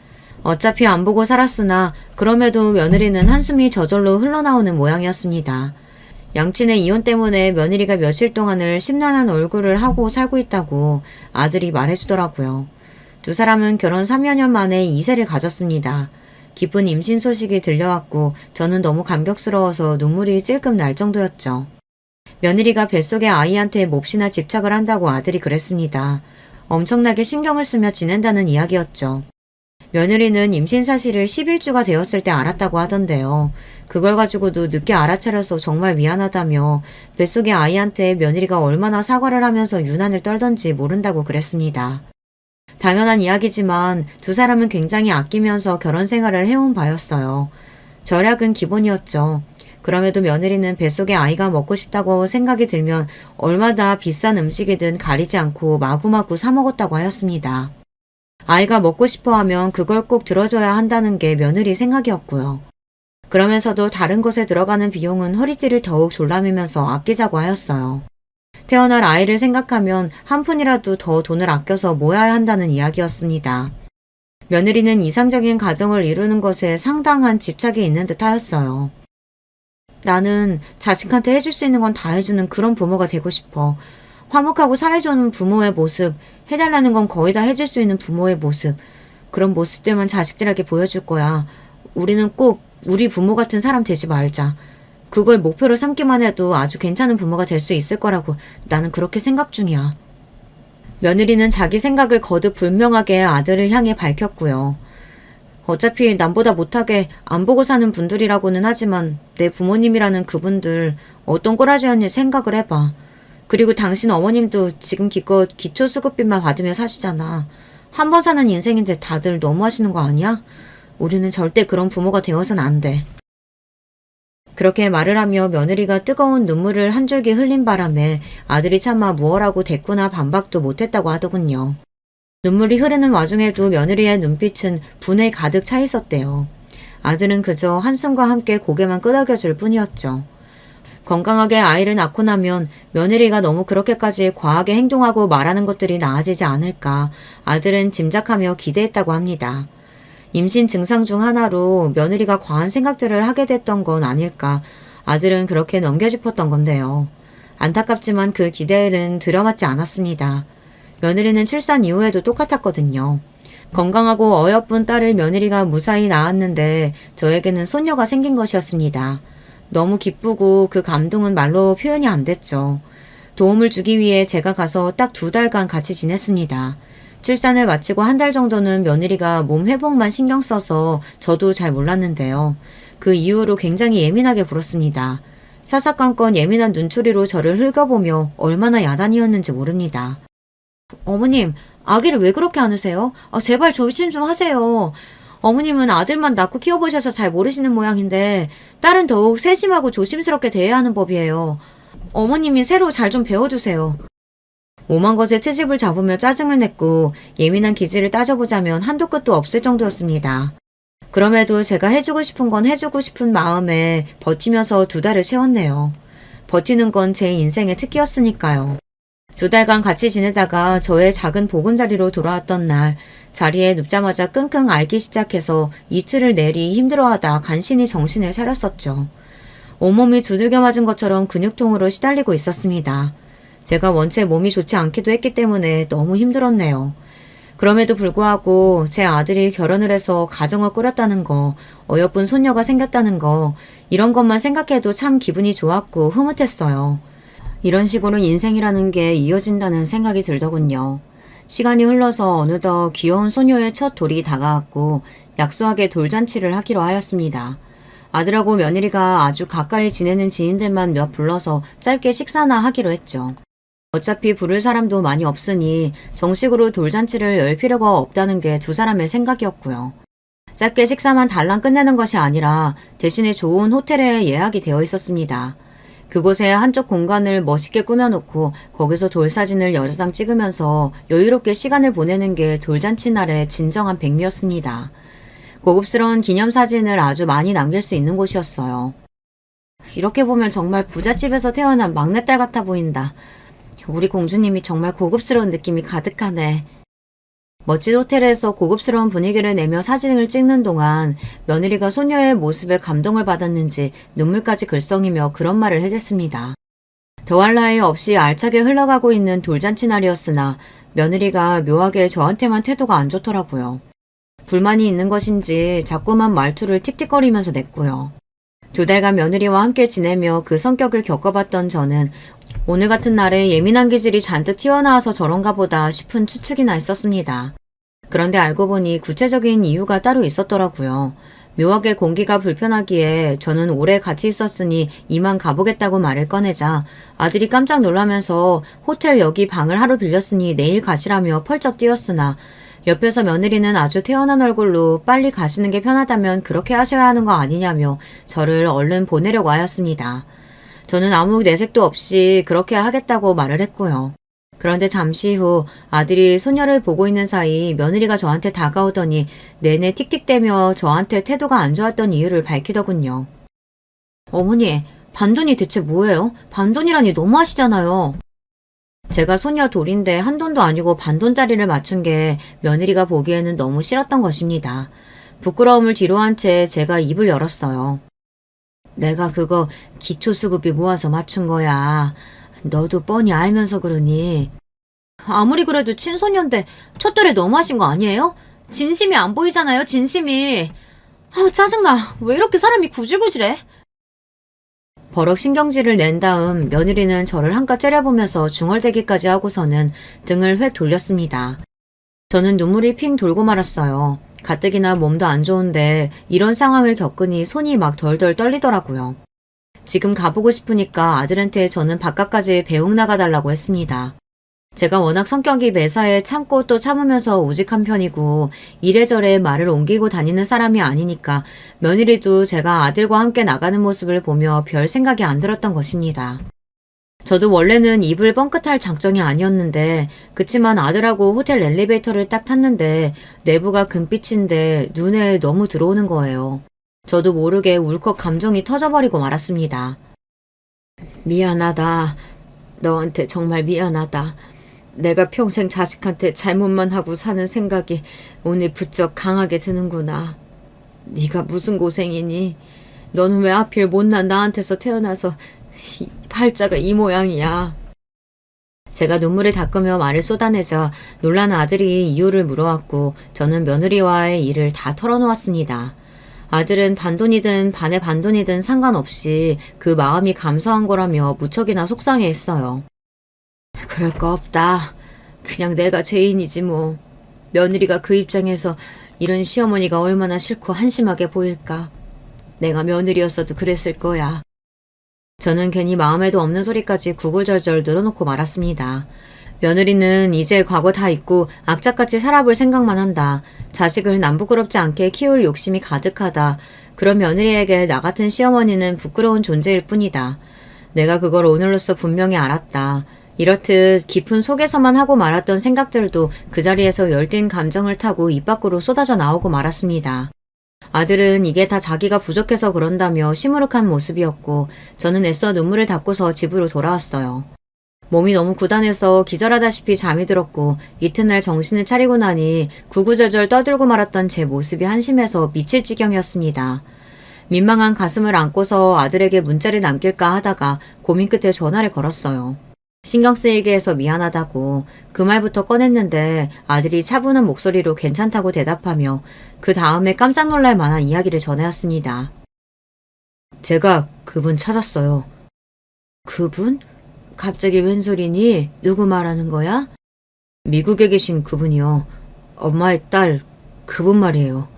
어차피 안 보고 살았으나 그럼에도 며느리는 한숨이 저절로 흘러나오는 모양이었습니다. 양친의 이혼 때문에 며느리가 며칠 동안을 심란한 얼굴을 하고 살고 있다고 아들이 말해주더라고요. 두 사람은 결혼 3여 년 만에 2세를 가졌습니다. 기쁜 임신 소식이 들려왔고 저는 너무 감격스러워서 눈물이 찔끔 날 정도였죠. 며느리가 뱃속의 아이한테 몹시나 집착을 한다고 아들이 그랬습니다. 엄청나게 신경을 쓰며 지낸다는 이야기였죠. 며느리는 임신 사실을 11주가 되었을 때 알았다고 하던데요. 그걸 가지고도 늦게 알아차려서 정말 미안하다며 뱃속의 아이한테 며느리가 얼마나 사과를 하면서 유난을 떨던지 모른다고 그랬습니다. 당연한 이야기지만 두 사람은 굉장히 아끼면서 결혼 생활을 해온 바였어요. 절약은 기본이었죠. 그럼에도 며느리는 뱃속에 아이가 먹고 싶다고 생각이 들면 얼마나 비싼 음식이든 가리지 않고 마구마구 사 먹었다고 하였습니다. 아이가 먹고 싶어 하면 그걸 꼭 들어줘야 한다는 게 며느리 생각이었고요. 그러면서도 다른 것에 들어가는 비용은 허리띠를 더욱 졸라매면서 아끼자고 하였어요. 태어날 아이를 생각하면 한 푼이라도 더 돈을 아껴서 모아야 한다는 이야기였습니다. 며느리는 이상적인 가정을 이루는 것에 상당한 집착이 있는 듯 하였어요. 나는 자식한테 해줄 수 있는 건 다 해주는 그런 부모가 되고 싶어. 화목하고 사회좋은 부모의 모습, 해달라는 건 거의 다 해줄 수 있는 부모의 모습. 그런 모습들만 자식들에게 보여줄 거야. 우리는 꼭 우리 부모 같은 사람 되지 말자. 그걸 목표로 삼기만 해도 아주 괜찮은 부모가 될 수 있을 거라고 나는 그렇게 생각 중이야. 며느리는 자기 생각을 거듭 분명하게 아들을 향해 밝혔고요. 어차피 남보다 못하게 안 보고 사는 분들이라고는 하지만 내 부모님이라는 그분들 어떤 꼬라지였니 생각을 해봐. 그리고 당신 어머님도 지금 기껏 기초수급비만 받으며 사시잖아. 한 번 사는 인생인데 다들 너무 하시는 거 아니야? 우리는 절대 그런 부모가 되어서는 안 돼. 그렇게 말을 하며 며느리가 뜨거운 눈물을 한 줄기 흘린 바람에 아들이 차마 무엇라고 대꾸나 반박도 못했다고 하더군요. 눈물이 흐르는 와중에도 며느리의 눈빛은 분에 가득 차 있었대요. 아들은 그저 한숨과 함께 고개만 끄덕여줄 뿐이었죠. 건강하게 아이를 낳고 나면 며느리가 너무 그렇게까지 과하게 행동하고 말하는 것들이 나아지지 않을까 아들은 짐작하며 기대했다고 합니다. 임신 증상 중 하나로 며느리가 과한 생각들을 하게 됐던 건 아닐까 아들은 그렇게 넘겨짚었던 건데요. 안타깝지만 그 기대는 들어맞지 않았습니다. 며느리는 출산 이후에도 똑같았거든요. 건강하고 어여쁜 딸을 며느리가 무사히 낳았는데 저에게는 손녀가 생긴 것이었습니다. 너무 기쁘고 그 감동은 말로 표현이 안 됐죠. 도움을 주기 위해 제가 가서 딱 2달간 같이 지냈습니다. 출산을 마치고 1달 정도는 며느리가 몸 회복만 신경 써서 저도 잘 몰랐는데요. 그 이후로 굉장히 예민하게 굴었습니다. 사사건건 예민한 눈초리로 저를 훑어보며 얼마나 야단이었는지 모릅니다. 어머님, 아기를 왜 그렇게 안으세요? 제발 조심 좀 하세요. 어머님은 아들만 낳고 키워보셔서 잘 모르시는 모양인데 딸은 더욱 세심하고 조심스럽게 대해야 하는 법이에요. 어머님이 새로 잘 좀 배워주세요. 오만 것에 트집을 잡으며 짜증을 냈고 예민한 기질을 따져보자면 한도 끝도 없을 정도였습니다. 그럼에도 제가 해주고 싶은 건 해주고 싶은 마음에 버티면서 2달을 채웠네요. 버티는 건 제 인생의 특기였으니까요. 2달간 같이 지내다가 저의 작은 보금자리로 돌아왔던 날 자리에 눕자마자 끙끙 앓기 시작해서 이틀을 내리 힘들어하다 간신히 정신을 차렸었죠. 온몸이 두들겨 맞은 것처럼 근육통으로 시달리고 있었습니다. 제가 원체 몸이 좋지 않기도 했기 때문에 너무 힘들었네요. 그럼에도 불구하고 제 아들이 결혼을 해서 가정을 꾸렸다는 거, 어여쁜 손녀가 생겼다는 거, 이런 것만 생각해도 참 기분이 좋았고 흐뭇했어요. 이런 식으로 인생이라는 게 이어진다는 생각이 들더군요. 시간이 흘러서 어느덧 귀여운 소녀의 첫 돌이 다가왔고 약소하게 돌잔치를 하기로 하였습니다. 아들하고 며느리가 아주 가까이 지내는 지인들만 몇 불러서 짧게 식사나 하기로 했죠. 어차피 부를 사람도 많이 없으니 정식으로 돌잔치를 열 필요가 없다는 게 2사람의 생각이었고요. 짧게 식사만 달랑 끝내는 것이 아니라 대신에 좋은 호텔에 예약이 되어 있었습니다. 그곳에 한쪽 공간을 멋있게 꾸며놓고 거기서 돌사진을 여러 장 찍으면서 여유롭게 시간을 보내는 게 돌잔치 날의 진정한 백미였습니다. 고급스러운 기념사진을 아주 많이 남길 수 있는 곳이었어요. 이렇게 보면 정말 부잣집에서 태어난 막내딸 같아 보인다. 우리 공주님이 정말 고급스러운 느낌이 가득하네. 멋진 호텔에서 고급스러운 분위기를 내며 사진을 찍는 동안 며느리가 소녀의 모습에 감동을 받았는지 눈물까지 글썽이며 그런 말을 해댔습니다. 더할 나위 없이 알차게 흘러가고 있는 돌잔치 날이었으나 며느리가 묘하게 저한테만 태도가 안 좋더라고요. 불만이 있는 것인지 자꾸만 말투를 틱틱거리면서 냈고요. 2달간 며느리와 함께 지내며 그 성격을 겪어봤던 저는 오늘 같은 날에 예민한 기질이 잔뜩 튀어나와서 저런가 보다 싶은 추측이나 했었습니다. 그런데 알고 보니 구체적인 이유가 따로 있었더라고요. 묘하게 공기가 불편하기에 저는 오래 같이 있었으니 이만 가보겠다고 말을 꺼내자 아들이 깜짝 놀라면서 호텔 여기 방을 하루 빌렸으니 내일 가시라며 펄쩍 뛰었으나 옆에서 며느리는 아주 태연한 얼굴로 빨리 가시는 게 편하다면 그렇게 하셔야 하는 거 아니냐며 저를 얼른 보내려고 하였습니다. 저는 아무 내색도 없이 그렇게 하겠다고 말을 했고요. 그런데 잠시 후 아들이 소녀를 보고 있는 사이 며느리가 저한테 다가오더니 내내 틱틱대며 저한테 태도가 안 좋았던 이유를 밝히더군요. 어머니, 반돈이 대체 뭐예요? 반돈이라니 너무하시잖아요. 제가 소녀 돌인데 한 돈도 아니고 반돈짜리를 맞춘 게 며느리가 보기에는 너무 싫었던 것입니다. 부끄러움을 뒤로한 채 제가 입을 열었어요. 내가 그거 기초수급비 모아서 맞춘 거야. 너도 뻔히 알면서 그러니. 아무리 그래도 친손녀인데 첫돌에 너무하신 거 아니에요? 진심이 안 보이잖아요, 진심이. 짜증나. 왜 이렇게 사람이 구질구질해? 버럭 신경질을 낸 다음 며느리는 저를 한껏 째려보면서 중얼대기까지 하고서는 등을 획 돌렸습니다. 저는 눈물이 핑 돌고 말았어요. 가뜩이나 몸도 안 좋은데 이런 상황을 겪으니 손이 막 덜덜 떨리더라고요. 지금 가보고 싶으니까 아들한테 저는 바깥까지 배웅 나가달라고 했습니다. 제가 워낙 성격이 매사에 참고 또 참으면서 우직한 편이고 이래저래 말을 옮기고 다니는 사람이 아니니까 며느리도 제가 아들과 함께 나가는 모습을 보며 별 생각이 안 들었던 것입니다. 저도 원래는 입을 뻥끗할 작정이 아니었는데 그치만 아들하고 호텔 엘리베이터를 딱 탔는데 내부가 금빛인데 눈에 너무 들어오는 거예요. 저도 모르게 울컥 감정이 터져버리고 말았습니다. 미안하다. 너한테 정말 미안하다. 내가 평생 자식한테 잘못만 하고 사는 생각이 오늘 부쩍 강하게 드는구나. 네가 무슨 고생이니? 너는 왜 하필 못난 나한테서 태어나서 팔자가 이 모양이야. 제가 눈물을 닦으며 말을 쏟아내자 놀란 아들이 이유를 물어왔고 저는 며느리와의 일을 다 털어놓았습니다. 아들은 반돈이든 반의 반돈이든 상관없이 그 마음이 감사한 거라며 무척이나 속상해했어요. 그럴 거 없다. 그냥 내가 죄인이지 뭐. 며느리가 그 입장에서 이런 시어머니가 얼마나 싫고 한심하게 보일까. 내가 며느리였어도 그랬을 거야. 저는 괜히 마음에도 없는 소리까지 구구절절 늘어놓고 말았습니다. 며느리는 이제 과거 다 잊고 악착같이 살아볼 생각만 한다. 자식을 남부끄럽지 않게 키울 욕심이 가득하다. 그런 며느리에게 나 같은 시어머니는 부끄러운 존재일 뿐이다. 내가 그걸 오늘로써 분명히 알았다. 이렇듯 깊은 속에서만 하고 말았던 생각들도 그 자리에서 열띤 감정을 타고 입 밖으로 쏟아져 나오고 말았습니다. 아들은 이게 다 자기가 부족해서 그런다며 시무룩한 모습이었고 저는 애써 눈물을 닦고서 집으로 돌아왔어요. 몸이 너무 고단해서 기절하다시피 잠이 들었고 이튿날 정신을 차리고 나니 구구절절 떠들고 말았던 제 모습이 한심해서 미칠 지경이었습니다. 민망한 가슴을 안고서 아들에게 문자를 남길까 하다가 고민 끝에 전화를 걸었어요. 신경 쓰이게 해서 미안하다고 그 말부터 꺼냈는데 아들이 차분한 목소리로 괜찮다고 대답하며 그 다음에 깜짝 놀랄 만한 이야기를 전해왔습니다. 제가 그분 찾았어요. 그분? 갑자기 웬 소리니? 누구 말하는 거야? 미국에 계신 그분이요. 엄마의 딸, 그분 말이에요.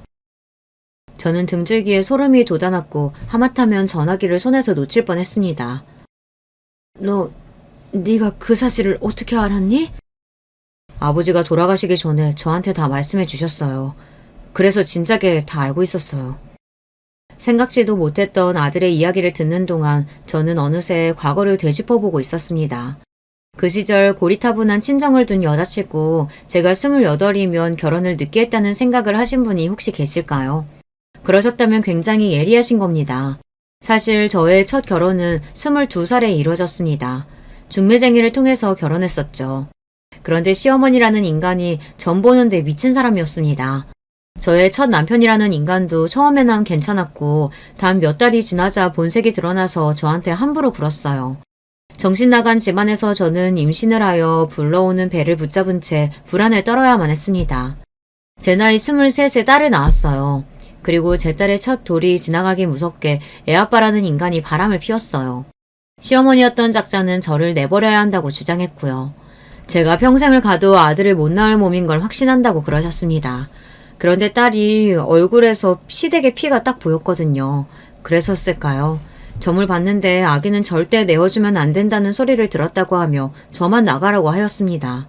저는 등줄기에 소름이 돋아났고 하마터면 전화기를 손에서 놓칠 뻔했습니다. 네가 그 사실을 어떻게 알았니? 아버지가 돌아가시기 전에 저한테 다 말씀해 주셨어요. 그래서 진작에 다 알고 있었어요. 생각지도 못했던 아들의 이야기를 듣는 동안 저는 어느새 과거를 되짚어보고 있었습니다. 그 시절 고리타분한 친정을 둔 여자치고 제가 28이면 결혼을 늦게 했다는 생각을 하신 분이 혹시 계실까요? 그러셨다면 굉장히 예리하신 겁니다. 사실 저의 첫 결혼은 22살에 이루어졌습니다. 중매쟁이를 통해서 결혼했었죠. 그런데 시어머니라는 인간이 전 보는데 미친 사람이었습니다. 저의 첫 남편이라는 인간도 처음에는 괜찮았고 단 몇 달이 지나자 본색이 드러나서 저한테 함부로 굴었어요. 정신 나간 집안에서 저는 임신을 하여 불러오는 배를 붙잡은 채 불안에 떨어야만 했습니다. 제 나이 23세 딸을 낳았어요. 그리고 제 딸의 첫 돌이 지나가기 무섭게 애아빠라는 인간이 바람을 피웠어요. 시어머니였던 작자는 저를 내버려야 한다고 주장했고요. 제가 평생을 가도 아들을 못 낳을 몸인 걸 확신한다고 그러셨습니다. 그런데 딸이 얼굴에서 시댁의 피가 딱 보였거든요. 그래서였을까요? 점을 봤는데 아기는 절대 내어주면 안 된다는 소리를 들었다고 하며 저만 나가라고 하였습니다.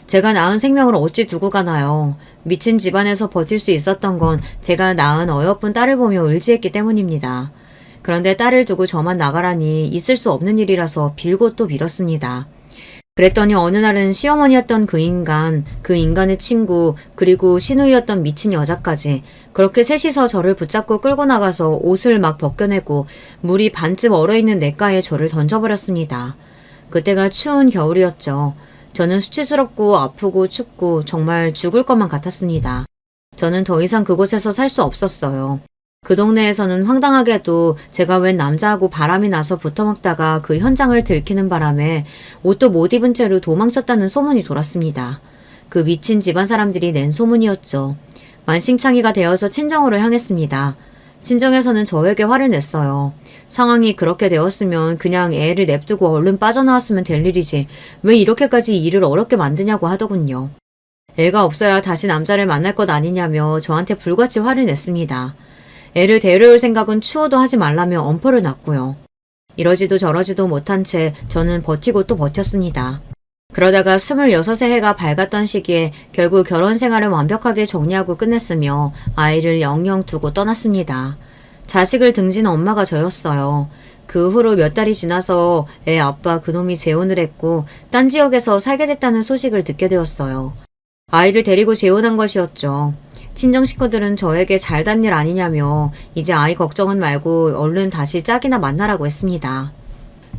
제가 낳은 생명을 어찌 두고 가나요? 미친 집안에서 버틸 수 있었던 건 제가 낳은 어여쁜 딸을 보며 의지했기 때문입니다. 그런데 딸을 두고 저만 나가라니 있을 수 없는 일이라서 빌고 또 빌었습니다. 그랬더니 어느 날은 시어머니였던 그 인간의 친구, 그리고 시누이였던 미친 여자까지 그렇게 셋이서 저를 붙잡고 끌고 나가서 옷을 막 벗겨내고 물이 반쯤 얼어있는 냇가에 저를 던져버렸습니다. 그때가 추운 겨울이었죠. 저는 수치스럽고 아프고 춥고 정말 죽을 것만 같았습니다. 저는 더 이상 그곳에서 살 수 없었어요. 그 동네에서는 황당하게도 제가 웬 남자하고 바람이 나서 붙어먹다가 그 현장을 들키는 바람에 옷도 못 입은 채로 도망쳤다는 소문이 돌았습니다. 그 미친 집안 사람들이 낸 소문이었죠. 만신창이가 되어서 친정으로 향했습니다. 친정에서는 저에게 화를 냈어요. 상황이 그렇게 되었으면 그냥 애를 냅두고 얼른 빠져나왔으면 될 일이지 왜 이렇게까지 일을 어렵게 만드냐고 하더군요. 애가 없어야 다시 남자를 만날 것 아니냐며 저한테 불같이 화를 냈습니다. 애를 데려올 생각은 추워도 하지 말라며 엄포를 놨고요. 이러지도 저러지도 못한 채 저는 버티고 또 버텼습니다. 그러다가 26의 해가 밝았던 시기에 결국 결혼 생활을 완벽하게 정리하고 끝냈으며 아이를 영영 두고 떠났습니다. 자식을 등진 엄마가 저였어요. 그 후로 몇 달이 지나서 애 아빠 그놈이 재혼을 했고 딴 지역에서 살게 됐다는 소식을 듣게 되었어요. 아이를 데리고 재혼한 것이었죠. 친정 식구들은 저에게 잘단 일 아니냐며 이제 아이 걱정은 말고 얼른 다시 짝이나 만나라고 했습니다.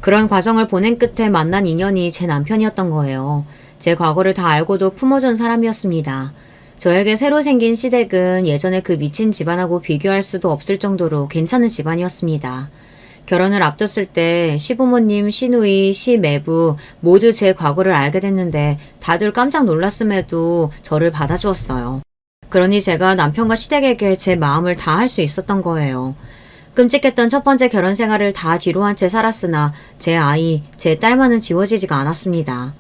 그런 과정을 보낸 끝에 만난 인연이 제 남편이었던 거예요. 제 과거를 다 알고도 품어준 사람이었습니다. 저에게 새로 생긴 시댁은 예전에 그 미친 집안하고 비교할 수도 없을 정도로 괜찮은 집안이었습니다. 결혼을 앞뒀을 때 시부모님, 시누이, 시매부 모두 제 과거를 알게 됐는데 다들 깜짝 놀랐음에도 저를 받아주었어요. 그러니 제가 남편과 시댁에게 제 마음을 다 할 수 있었던 거예요. 끔찍했던 첫 번째 결혼 생활을 다 뒤로 한 채 살았으나 제 아이, 제 딸만은 지워지지가 않았습니다.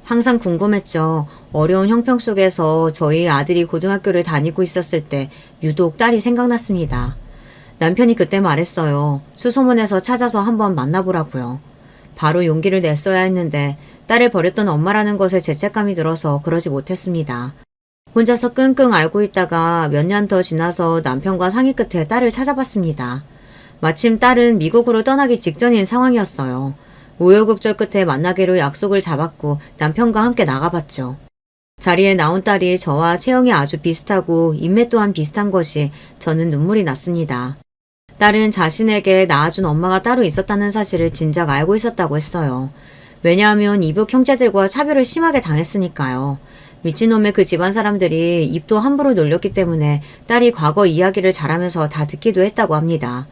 항상 궁금했죠. 어려운 형편 속에서 저희 아들이 고등학교를 다니고 있었을 때 유독 딸이 생각났습니다. 남편이 그때 말했어요. 수소문해서 찾아서 한번 만나보라고요. 바로 용기를 냈어야 했는데 딸을 버렸던 엄마라는 것에 죄책감이 들어서 그러지 못했습니다. 혼자서 끙끙 앓고 있다가 몇 년 더 지나서 남편과 상의 끝에 딸을 찾아봤습니다. 마침 딸은 미국으로 떠나기 직전인 상황이었어요. 우여곡절 끝에 만나기로 약속을 잡았고 남편과 함께 나가봤죠. 자리에 나온 딸이 저와 체형이 아주 비슷하고 인매 또한 비슷한 것이 저는 눈물이 났습니다. 딸은 자신에게 낳아준 엄마가 따로 있었다는 사실을 진작 알고 있었다고 했어요. 왜냐하면 이북 형제들과 차별을 심하게 당했으니까요. 미친놈의 그 집안 사람들이 입도 함부로 놀렸기 때문에 딸이 과거 이야기를 잘하면서 다 듣기도 했다고 합니다.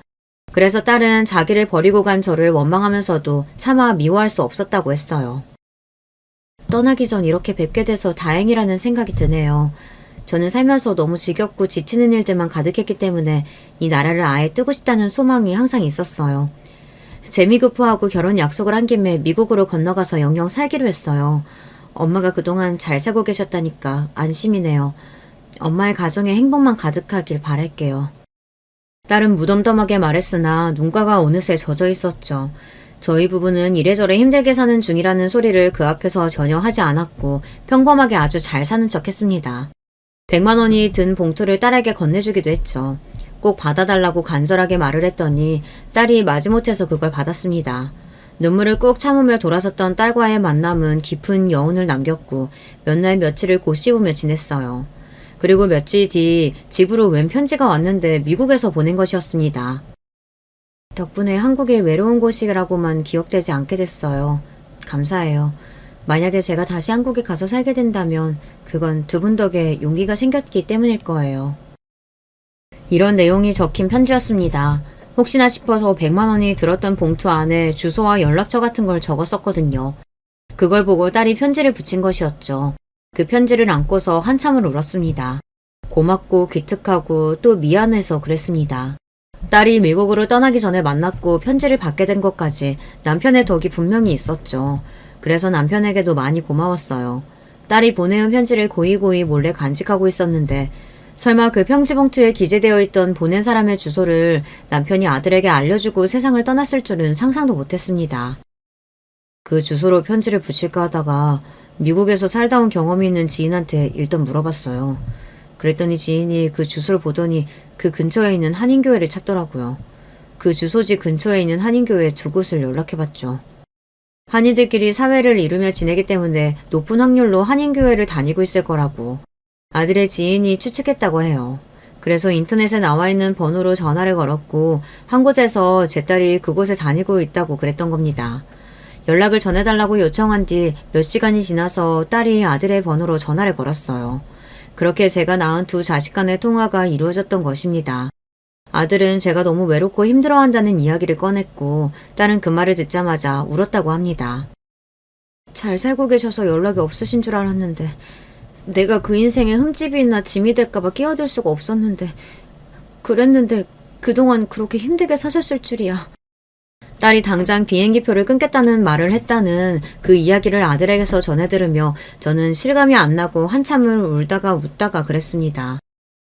그래서 딸은 자기를 버리고 간 저를 원망하면서도 차마 미워할 수 없었다고 했어요. 떠나기 전 이렇게 뵙게 돼서 다행이라는 생각이 드네요. 저는 살면서 너무 지겹고 지치는 일들만 가득했기 때문에 이 나라를 아예 뜨고 싶다는 소망이 항상 있었어요. 재미급포하고 결혼 약속을 한 김에 미국으로 건너가서 영영 살기로 했어요. 엄마가 그동안 잘 살고 계셨다니까 안심이네요. 엄마의 가정에 행복만 가득하길 바랄게요. 딸은 무덤덤하게 말했으나 눈가가 어느새 젖어 있었죠. 저희 부부는 이래저래 힘들게 사는 중이라는 소리를 그 앞에서 전혀 하지 않았고 평범하게 아주 잘 사는 척 했습니다. 100만 원이 든 봉투를 딸에게 건네주기도 했죠. 꼭 받아달라고 간절하게 말을 했더니 딸이 마지못해서 그걸 받았습니다. 눈물을 꾹 참으며 돌아섰던 딸과의 만남은 깊은 여운을 남겼고 몇 날 며칠을 곧 씹으며 지냈어요. 그리고 며칠 뒤 집으로 웬 편지가 왔는데 미국에서 보낸 것이었습니다. 덕분에 한국이 외로운 곳이라고만 기억되지 않게 됐어요. 감사해요. 만약에 제가 다시 한국에 가서 살게 된다면 그건 두 분 덕에 용기가 생겼기 때문일 거예요. 이런 내용이 적힌 편지였습니다. 혹시나 싶어서 100만 원이 들었던 봉투 안에 주소와 연락처 같은 걸 적었었거든요. 그걸 보고 딸이 편지를 붙인 것이었죠. 그 편지를 안고서 한참을 울었습니다. 고맙고 기특하고 또 미안해서 그랬습니다. 딸이 미국으로 떠나기 전에 만났고 편지를 받게 된 것까지 남편의 덕이 분명히 있었죠. 그래서 남편에게도 많이 고마웠어요. 딸이 보내온 편지를 고이고이 몰래 간직하고 있었는데 설마 그 편지봉투에 기재되어 있던 보낸 사람의 주소를 남편이 아들에게 알려주고 세상을 떠났을 줄은 상상도 못했습니다. 그 주소로 편지를 붙일까 하다가 미국에서 살다 온 경험이 있는 지인한테 일단 물어봤어요. 그랬더니 지인이 그 주소를 보더니 그 근처에 있는 한인교회를 찾더라고요. 그 주소지 근처에 있는 한인교회 두 곳을 연락해봤죠. 한인들끼리 사회를 이루며 지내기 때문에 높은 확률로 한인교회를 다니고 있을 거라고 아들의 지인이 추측했다고 해요. 그래서 인터넷에 나와 있는 번호로 전화를 걸었고 한 곳에서 제 딸이 그곳에 다니고 있다고 그랬던 겁니다. 연락을 전해달라고 요청한 뒤 몇 시간이 지나서 딸이 아들의 번호로 전화를 걸었어요. 그렇게 제가 낳은 두 자식 간의 통화가 이루어졌던 것입니다. 아들은 제가 너무 외롭고 힘들어한다는 이야기를 꺼냈고 딸은 그 말을 듣자마자 울었다고 합니다. 잘 살고 계셔서 연락이 없으신 줄 알았는데 내가 그 인생에 흠집이나 짐이 될까봐 끼어들 수가 없었는데 그랬는데 그동안 그렇게 힘들게 사셨을 줄이야. 딸이 당장 비행기표를 끊겠다는 말을 했다는 그 이야기를 아들에게서 전해 들으며 저는 실감이 안 나고 한참을 울다가 웃다가 그랬습니다.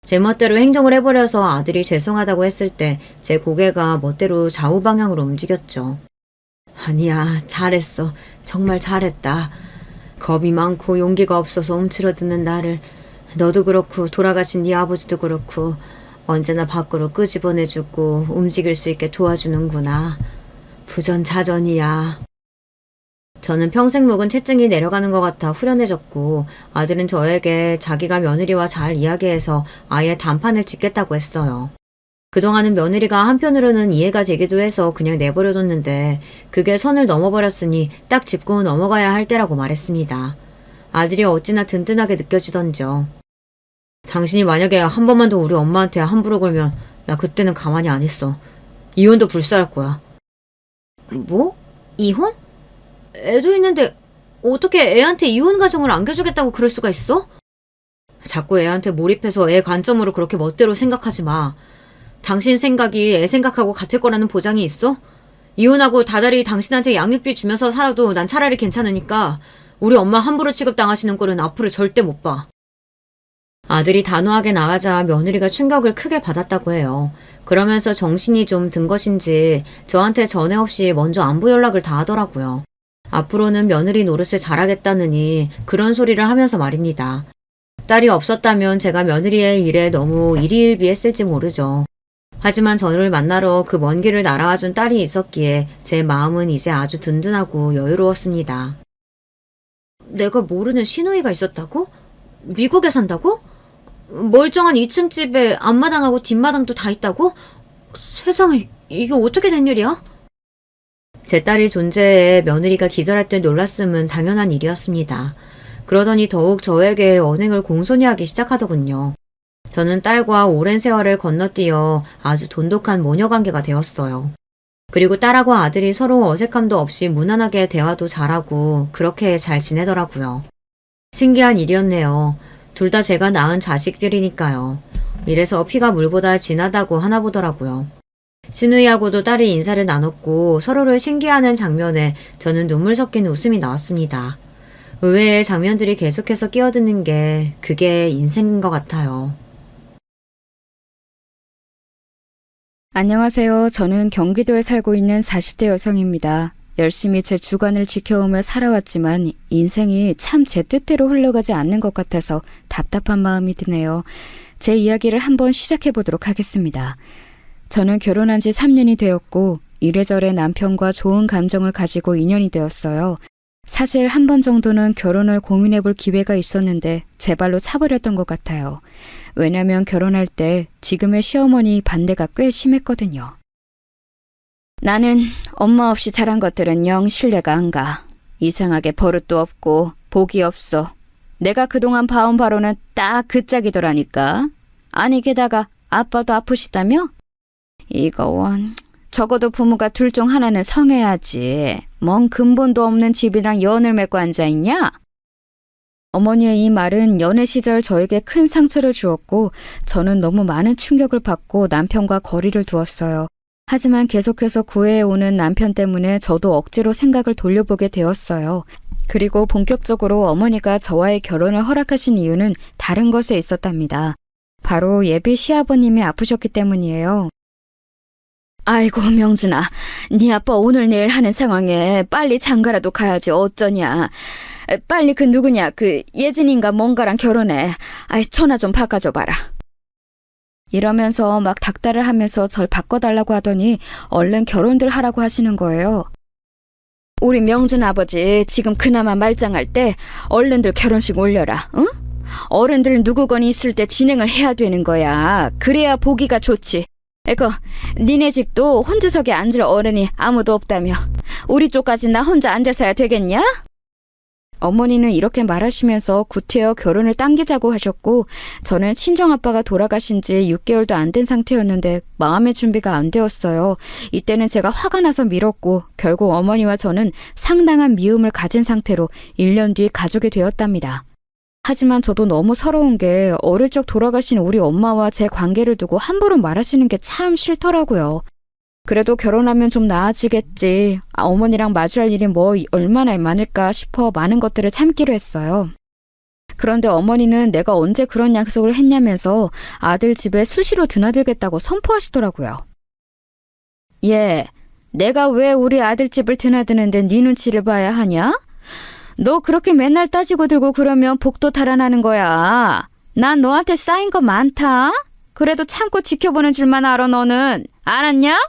제 멋대로 행동을 해버려서 아들이 죄송하다고 했을 때 제 고개가 멋대로 좌우 방향으로 움직였죠. 아니야, 잘했어. 정말 잘했다. 겁이 많고 용기가 없어서 움츠러드는 나를 너도 그렇고 돌아가신 네 아버지도 그렇고 언제나 밖으로 끄집어내주고 움직일 수 있게 도와주는구나. 부전자전이야. 저는 평생 묵은 체증이 내려가는 것 같아 후련해졌고 아들은 저에게 자기가 며느리와 잘 이야기해서 아예 단판을 짓겠다고 했어요. 그동안은 며느리가 한편으로는 이해가 되기도 해서 그냥 내버려뒀는데 그게 선을 넘어버렸으니 딱 짚고 넘어가야 할 때라고 말했습니다. 아들이 어찌나 든든하게 느껴지던지요. 당신이 만약에 한 번만 더 우리 엄마한테 함부로 걸면 나 그때는 가만히 안 있어. 이혼도 불사할 거야. 뭐? 이혼? 애도 있는데 어떻게 애한테 이혼 가정을 안겨주겠다고 그럴 수가 있어? 자꾸 애한테 몰입해서 애 관점으로 그렇게 멋대로 생각하지 마. 당신 생각이 애 생각하고 같을 거라는 보장이 있어? 이혼하고 다달이 당신한테 양육비 주면서 살아도 난 차라리 괜찮으니까 우리 엄마 함부로 취급당하시는 꼴은 앞으로 절대 못 봐. 아들이 단호하게 나가자 며느리가 충격을 크게 받았다고 해요. 그러면서 정신이 좀 든 것인지 저한테 전에 없이 먼저 안부 연락을 다 하더라고요. 앞으로는 며느리 노릇을 잘하겠다느니 그런 소리를 하면서 말입니다. 딸이 없었다면 제가 며느리의 일에 너무 일희일비했을지 모르죠. 하지만 저를 만나러 그 먼 길을 날아와준 딸이 있었기에 제 마음은 이제 아주 든든하고 여유로웠습니다. 내가 모르는 시누이가 있었다고? 미국에 산다고? 멀쩡한 2층 집에 앞마당하고 뒷마당도 다 있다고? 세상에, 이게 어떻게 된 일이야? 제 딸의 존재에 며느리가 기절할 때 놀랐음은 당연한 일이었습니다. 그러더니 더욱 저에게 언행을 공손히 하기 시작하더군요. 저는 딸과 오랜 세월을 건너뛰어 아주 돈독한 모녀관계가 되었어요. 그리고 딸하고 아들이 서로 어색함도 없이 무난하게 대화도 잘하고 그렇게 잘 지내더라고요. 신기한 일이었네요. 둘 다 제가 낳은 자식들이니까요. 이래서 피가 물보다 진하다고 하나 보더라고요. 시누이하고도 딸이 인사를 나눴고 서로를 신기해하는 장면에 저는 눈물 섞인 웃음이 나왔습니다. 의외의 장면들이 계속해서 끼어드는 게 그게 인생인 것 같아요. 안녕하세요. 저는 경기도에 살고 있는 40대 여성입니다. 열심히 제 주관을 지켜오며 살아왔지만 인생이 참 제 뜻대로 흘러가지 않는 것 같아서 답답한 마음이 드네요. 제 이야기를 한번 시작해 보도록 하겠습니다. 저는 결혼한 지 3년이 되었고 이래저래 남편과 좋은 감정을 가지고 인연이 되었어요. 사실 한 번 정도는 결혼을 고민해 볼 기회가 있었는데 제 발로 차버렸던 것 같아요. 왜냐면 결혼할 때 지금의 시어머니 반대가 꽤 심했거든요. 나는 엄마 없이 자란 것들은 영 신뢰가 안 가. 이상하게 버릇도 없고 복이 없어. 내가 그동안 봐온 바로는 딱 그 짝이더라니까. 아니 게다가 아빠도 아프시다며? 이거 원... 적어도 부모가 둘 중 하나는 성해야지. 뭔 근본도 없는 집이랑 연을 맺고 앉아있냐? 어머니의 이 말은 연애 시절 저에게 큰 상처를 주었고 저는 너무 많은 충격을 받고 남편과 거리를 두었어요. 하지만 계속해서 구애해오는 남편 때문에 저도 억지로 생각을 돌려보게 되었어요. 그리고 본격적으로 어머니가 저와의 결혼을 허락하신 이유는 다른 것에 있었답니다. 바로 예비 시아버님이 아프셨기 때문이에요. 아이고 명준아, 네 아빠 오늘 내일 하는 상황에 빨리 장가라도 가야지 어쩌냐. 빨리 그 누구냐, 그 예진인가 뭔가랑 결혼해. 아이 전화 좀 바꿔줘봐라. 이러면서 막 닥달을 하면서 절 바꿔달라고 하더니 얼른 결혼들 하라고 하시는 거예요. 우리 명준 아버지 지금 그나마 말짱할 때 얼른들 결혼식 올려라. 응? 어른들 누구건이 있을 때 진행을 해야 되는 거야. 그래야 보기가 좋지. 에거, 니네 집도 혼주석에 앉을 어른이 아무도 없다며. 우리 쪽까지 나 혼자 앉아서야 되겠냐? 어머니는 이렇게 말하시면서 구태여 결혼을 당기자고 하셨고 저는 친정아빠가 돌아가신 지 6개월도 안 된 상태였는데 마음의 준비가 안 되었어요. 이때는 제가 화가 나서 밀었고 결국 어머니와 저는 상당한 미움을 가진 상태로 1년 뒤 가족이 되었답니다. 하지만 저도 너무 서러운 게 어릴 적 돌아가신 우리 엄마와 제 관계를 두고 함부로 말하시는 게 참 싫더라고요. 그래도 결혼하면 좀 나아지겠지. 어머니랑 마주할 일이 뭐 얼마나 많을까 싶어 많은 것들을 참기로 했어요. 그런데 어머니는 내가 언제 그런 약속을 했냐면서 아들 집에 수시로 드나들겠다고 선포하시더라고요. 얘, 내가 왜 우리 아들 집을 드나드는데 네 눈치를 봐야 하냐? 너 그렇게 맨날 따지고 들고 그러면 복도 달아나는 거야. 난 너한테 쌓인 거 많다. 그래도 참고 지켜보는 줄만 알아 너는. 알았냐?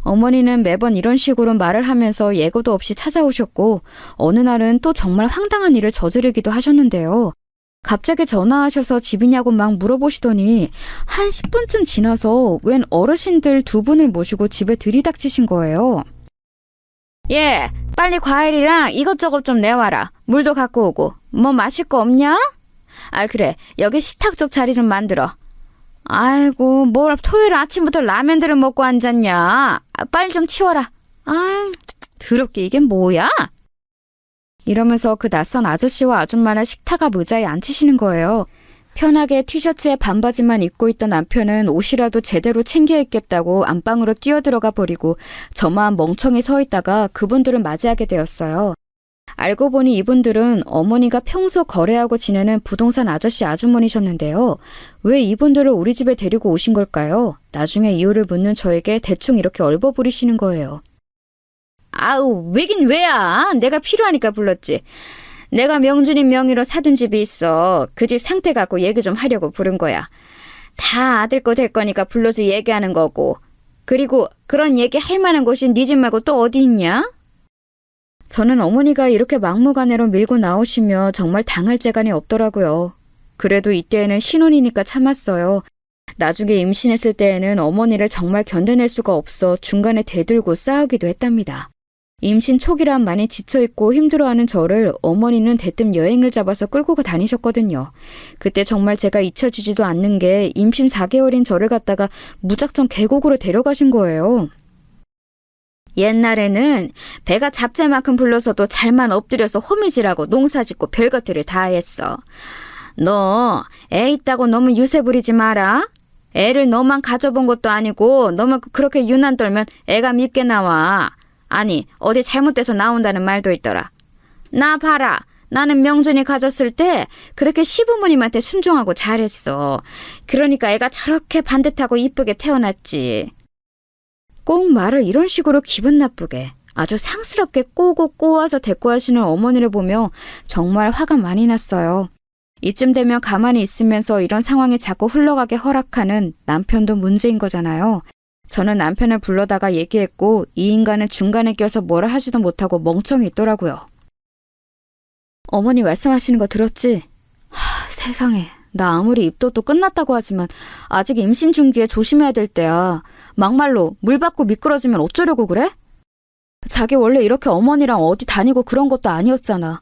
어머니는 매번 이런 식으로 말을 하면서 예고도 없이 찾아오셨고 어느 날은 또 정말 황당한 일을 저지르기도 하셨는데요. 갑자기 전화하셔서 집이냐고 막 물어보시더니 한 10분쯤 지나서 웬 어르신들 2분을 모시고 집에 들이닥치신 거예요. 예, 빨리 과일이랑 이것저것 좀 내와라. 물도 갖고 오고. 뭐 마실 거 없냐? 아 그래, 여기 식탁 쪽 자리 좀 만들어. 아이고, 뭘 토요일 아침부터 라면들을 먹고 앉았냐. 빨리 좀 치워라. 아, 더럽게 이게 뭐야? 이러면서 그 낯선 아저씨와 아줌마를 식탁 앞 의자에 앉히시는 거예요. 편하게 티셔츠에 반바지만 입고 있던 남편은 옷이라도 제대로 챙겨 입겠다고 안방으로 뛰어들어가 버리고 저만 멍청히 서 있다가 그분들을 맞이하게 되었어요. 알고 보니 이분들은 어머니가 평소 거래하고 지내는 부동산 아저씨 아주머니셨는데요. 왜 이분들을 우리 집에 데리고 오신 걸까요? 나중에 이유를 묻는 저에게 대충 이렇게 얼버무리시는 거예요. 아우, 왜긴 왜야? 내가 필요하니까 불렀지. 내가 명준이 명의로 사둔 집이 있어. 그 집 상태 갖고 얘기 좀 하려고 부른 거야. 다 아들 거 될 거니까 불러서 얘기하는 거고. 그리고 그런 얘기 할 만한 곳이 네 집 말고 또 어디 있냐? 저는 어머니가 이렇게 막무가내로 밀고 나오시며 정말 당할 재간이 없더라고요. 그래도 이때에는 신혼이니까 참았어요. 나중에 임신했을 때에는 어머니를 정말 견뎌낼 수가 없어 중간에 대들고 싸우기도 했답니다. 임신 초기란 많이 지쳐있고 힘들어하는 저를 어머니는 대뜸 여행을 잡아서 끌고 다니셨거든요. 그때 정말 제가 잊혀지지도 않는 게 임신 4개월인 저를 갖다가 무작정 계곡으로 데려가신 거예요. 옛날에는 배가 잡채만큼 불러서도 잘만 엎드려서 호미질하고 농사짓고 별것들을 다 했어. 너 애 있다고 너무 유세 부리지 마라. 애를 너만 가져본 것도 아니고 너무 그렇게 유난 떨면 애가 밉게 나와. 아니, 어디 잘못돼서 나온다는 말도 있더라. 나 봐라. 나는 명준이 가졌을 때 그렇게 시부모님한테 순종하고 잘했어. 그러니까 애가 저렇게 반듯하고 이쁘게 태어났지. 꼭 말을 이런 식으로 기분 나쁘게 아주 상스럽게 꼬고 꼬아서 대꾸하시는 어머니를 보며 정말 화가 많이 났어요. 이쯤 되면 가만히 있으면서 이런 상황이 자꾸 흘러가게 허락하는 남편도 문제인 거잖아요. 저는 남편을 불러다가 얘기했고 이 인간은 중간에 껴서 뭐라 하지도 못하고 멍청이 있더라고요. 어머니 말씀하시는 거 들었지? 세상에. 나 아무리 입덧도 끝났다고 하지만 아직 임신 중기에 조심해야 될 때야. 막말로 물 받고 미끄러지면 어쩌려고 그래? 자기 원래 이렇게 어머니랑 어디 다니고 그런 것도 아니었잖아.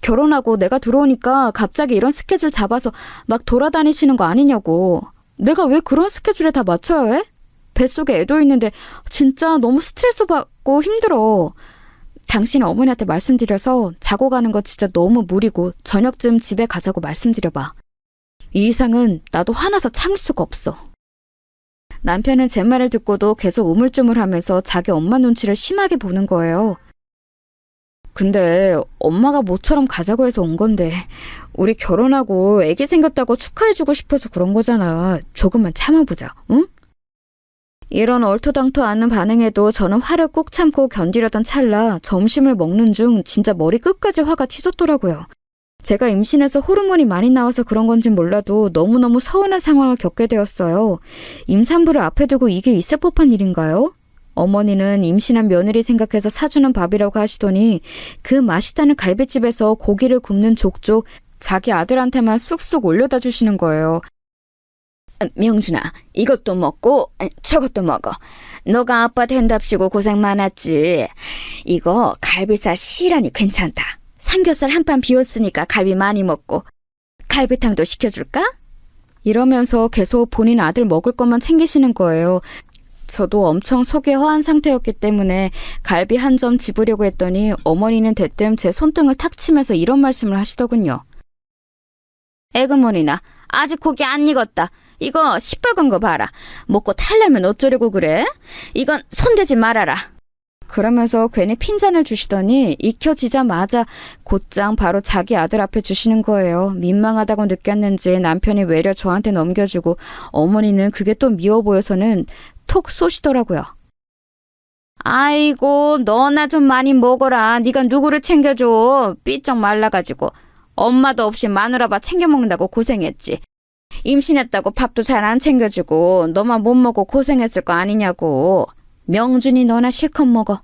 결혼하고 내가 들어오니까 갑자기 이런 스케줄 잡아서 막 돌아다니시는 거 아니냐고. 내가 왜 그런 스케줄에 다 맞춰야 해? 뱃속에 애도 있는데 진짜 너무 스트레스 받고 힘들어. 당신 어머니한테 말씀드려서 자고 가는 거 진짜 너무 무리고 저녁쯤 집에 가자고 말씀드려봐. 이 이상은 나도 화나서 참을 수가 없어. 남편은 제 말을 듣고도 계속 우물쭈물하면서 자기 엄마 눈치를 심하게 보는 거예요. 근데 엄마가 모처럼 가자고 해서 온 건데 우리 결혼하고 애기 생겼다고 축하해주고 싶어서 그런 거잖아. 조금만 참아보자, 응? 이런 얼토당토 않은 반응에도 저는 화를 꾹 참고 견디려던 찰나 점심을 먹는 중 진짜 머리 끝까지 화가 치솟더라고요. 제가 임신해서 호르몬이 많이 나와서 그런 건진 몰라도 너무너무 서운한 상황을 겪게 되었어요. 임산부를 앞에 두고 이게 있을 법한 일인가요? 어머니는 임신한 며느리 생각해서 사주는 밥이라고 하시더니 그 맛있다는 갈비집에서 고기를 굽는 족족 자기 아들한테만 쑥쑥 올려다 주시는 거예요. 명준아, 이것도 먹고 저것도 먹어. 너가 아빠 된답시고 고생 많았지. 이거 갈비살 시라니 괜찮다. 삼겹살 한 판 비웠으니까 갈비 많이 먹고. 갈비탕도 시켜줄까? 이러면서 계속 본인 아들 먹을 것만 챙기시는 거예요. 저도 엄청 속이 허한 상태였기 때문에 갈비 한 점 집으려고 했더니 어머니는 대뜸 제 손등을 탁 치면서 이런 말씀을 하시더군요. 에그머니나 아직 고기 안 익었다. 이거 시뻘건 거 봐라. 먹고 탈려면 어쩌려고 그래? 이건 손대지 말아라. 그러면서 괜히 핀잔을 주시더니 익혀지자마자 곧장 바로 자기 아들 앞에 주시는 거예요. 민망하다고 느꼈는지 남편이 외려 저한테 넘겨주고 어머니는 그게 또 미워 보여서는 톡 쏘시더라고요. 아이고 너나 좀 많이 먹어라. 네가 누구를 챙겨줘. 삐쩍 말라가지고. 엄마도 없이 마누라밥 챙겨 먹는다고 고생했지. 임신했다고 밥도 잘 안 챙겨주고 너만 못 먹고 고생했을 거 아니냐고. 명준이 너나 실컷 먹어.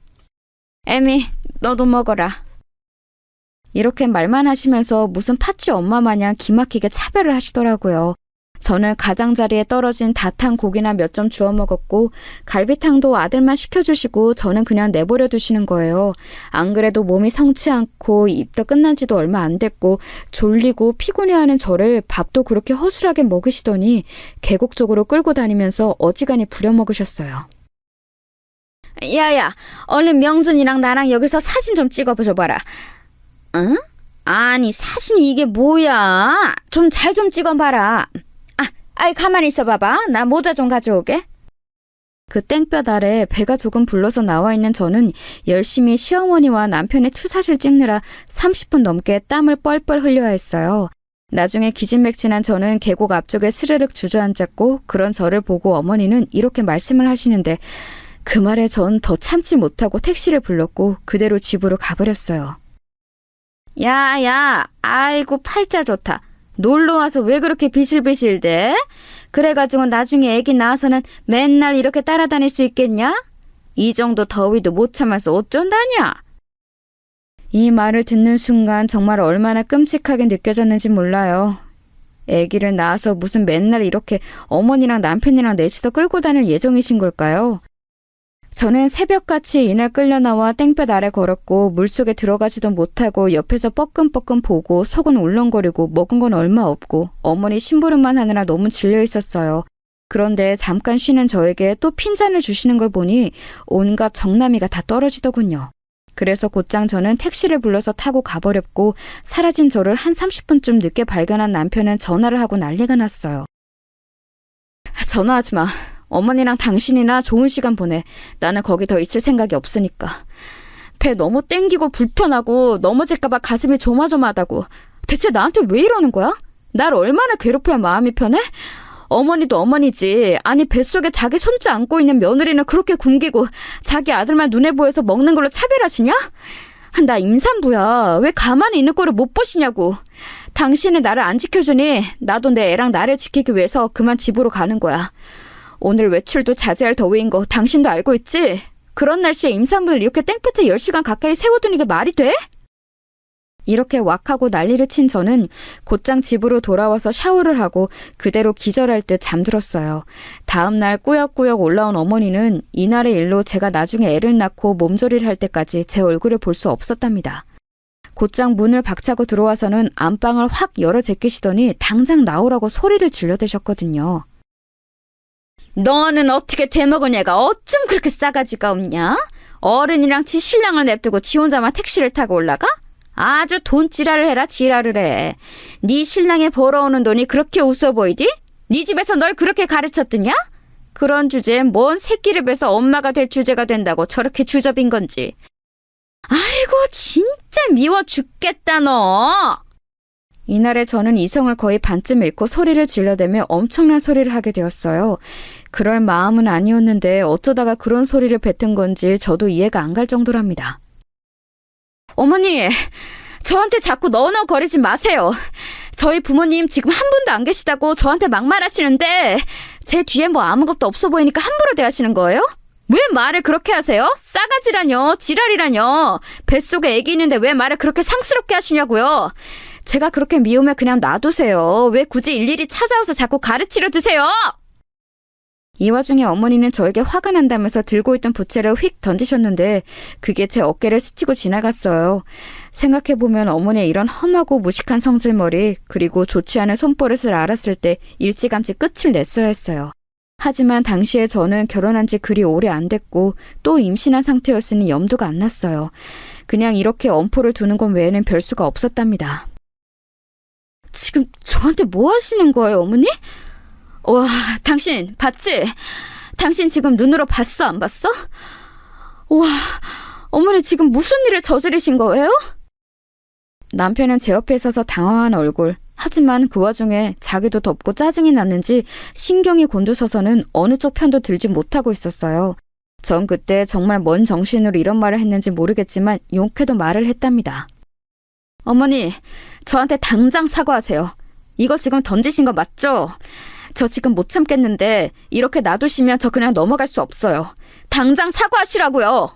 애미 너도 먹어라. 이렇게 말만 하시면서 무슨 팥쥐 엄마 마냥 기막히게 차별을 하시더라고요. 저는 가장자리에 떨어진 다 탄 고기나 몇 점 주워 먹었고 갈비탕도 아들만 시켜주시고 저는 그냥 내버려 두시는 거예요. 안 그래도 몸이 성치 않고 입도 끝난 지도 얼마 안 됐고 졸리고 피곤해하는 저를 밥도 그렇게 허술하게 먹으시더니 계곡 쪽으로 끌고 다니면서 어지간히 부려먹으셨어요. 야야, 얼른 명준이랑 나랑 여기서 사진 좀 찍어줘봐라. 응? 아니 사진이 이게 뭐야? 좀 잘 좀 찍어봐라. 아이 가만히 있어봐봐. 나 모자 좀 가져오게. 그 땡볕 아래 배가 조금 불러서 나와 있는 저는 열심히 시어머니와 남편의 투샷을 찍느라 30분 넘게 땀을 뻘뻘 흘려야 했어요. 나중에 기진맥진한 저는 계곡 앞쪽에 스르륵 주저앉았고 그런 저를 보고 어머니는 이렇게 말씀을 하시는데 그 말에 전 더 참지 못하고 택시를 불렀고 그대로 집으로 가버렸어요. 야, 아이고 팔자 좋다. 놀러와서 왜 그렇게 비실비실대? 그래가지고 나중에 애기 낳아서는 맨날 이렇게 따라다닐 수 있겠냐? 이 정도 더위도 못 참아서 어쩐다냐? 이 말을 듣는 순간 정말 얼마나 끔찍하게 느껴졌는지 몰라요. 애기를 낳아서 무슨 맨날 이렇게 어머니랑 남편이랑 넷이서 끌고 다닐 예정이신 걸까요? 저는 새벽같이 이날 끌려 나와 땡볕 아래 걸었고 물속에 들어가지도 못하고 옆에서 뻐끔뻐끔 보고 속은 울렁거리고 먹은 건 얼마 없고 어머니 심부름만 하느라 너무 질려 있었어요. 그런데 잠깐 쉬는 저에게 또 핀잔을 주시는 걸 보니 온갖 정나미가 다 떨어지더군요. 그래서 곧장 저는 택시를 불러서 타고 가버렸고 사라진 저를 한 30분쯤 늦게 발견한 남편은 전화를 하고 난리가 났어요. 전화하지 마. 어머니랑 당신이나 좋은 시간 보내. 나는 거기 더 있을 생각이 없으니까. 배 너무 땡기고 불편하고 넘어질까봐 가슴이 조마조마하다고. 대체 나한테 왜 이러는 거야? 날 얼마나 괴롭혀야 마음이 편해? 어머니도 어머니지. 아니 뱃속에 자기 손자 안고 있는 며느리는 그렇게 굶기고 자기 아들만 눈에 보여서 먹는 걸로 차별하시냐? 나 임산부야. 왜 가만히 있는 꼴을 못 보시냐고. 당신은 나를 안 지켜주니 나도 내 애랑 나를 지키기 위해서 그만 집으로 가는 거야. 오늘 외출도 자제할 더위인 거 당신도 알고 있지? 그런 날씨에 임산부를 이렇게 땡볕에 10시간 가까이 세워두는 게 말이 돼? 이렇게 왁하고 난리를 친 저는 곧장 집으로 돌아와서 샤워를 하고 그대로 기절할 듯 잠들었어요. 다음 날 꾸역꾸역 올라온 어머니는 이날의 일로 제가 나중에 애를 낳고 몸조리를 할 때까지 제 얼굴을 볼 수 없었답니다. 곧장 문을 박차고 들어와서는 안방을 확 열어 제끼시더니 당장 나오라고 소리를 질러대셨거든요. 너는 어떻게 되먹은 애가 어쩜 그렇게 싸가지가 없냐? 어른이랑 지 신랑을 냅두고 지 혼자만 택시를 타고 올라가? 아주 돈 지랄을 해라 지랄을 해. 네 신랑이 벌어오는 돈이 그렇게 웃어 보이디? 네 집에서 널 그렇게 가르쳤더냐? 그런 주제에 뭔 새끼를 뵈서 엄마가 될 주제가 된다고 저렇게 주접인 건지. 아이고 진짜 미워 죽겠다 너. 이날에 저는 이성을 거의 반쯤 잃고 소리를 질러대며 엄청난 소리를 하게 되었어요. 그럴 마음은 아니었는데 어쩌다가 그런 소리를 뱉은 건지 저도 이해가 안 갈 정도랍니다. 어머니, 저한테 자꾸 너너거리지 마세요. 저희 부모님 지금 한 분도 안 계시다고 저한테 막말하시는데 제 뒤에 뭐 아무것도 없어 보이니까 함부로 대하시는 거예요? 왜 말을 그렇게 하세요? 싸가지라뇨, 지랄이라뇨. 뱃속에 애기 있는데 왜 말을 그렇게 상스럽게 하시냐고요. 제가 그렇게 미우면 그냥 놔두세요. 왜 굳이 일일이 찾아와서 자꾸 가르치려 드세요? 이 와중에 어머니는 저에게 화가 난다면서 들고 있던 부채를 휙 던지셨는데 그게 제 어깨를 스치고 지나갔어요. 생각해보면 어머니의 이런 험하고 무식한 성질머리 그리고 좋지 않은 손버릇을 알았을 때 일찌감치 끝을 냈어야 했어요. 하지만 당시에 저는 결혼한 지 그리 오래 안 됐고 또 임신한 상태였으니 염두가 안 났어요. 그냥 이렇게 엄포를 두는 것 외에는 별수가 없었답니다. 지금 저한테 뭐 하시는 거예요, 어머니? 와, 당신 봤지? 당신 지금 눈으로 봤어, 안 봤어? 와, 어머니 지금 무슨 일을 저지르신 거예요? 남편은 제 옆에 서서 당황한 얼굴. 하지만 그 와중에 자기도 덥고 짜증이 났는지 신경이 곤두서서는 어느 쪽 편도 들지 못하고 있었어요. 전 그때 정말 뭔 정신으로 이런 말을 했는지 모르겠지만 용케도 말을 했답니다. 어머니, 저한테 당장 사과하세요. 이거 지금 던지신 거 맞죠? 저 지금 못 참겠는데 이렇게 놔두시면 저 그냥 넘어갈 수 없어요. 당장 사과하시라고요.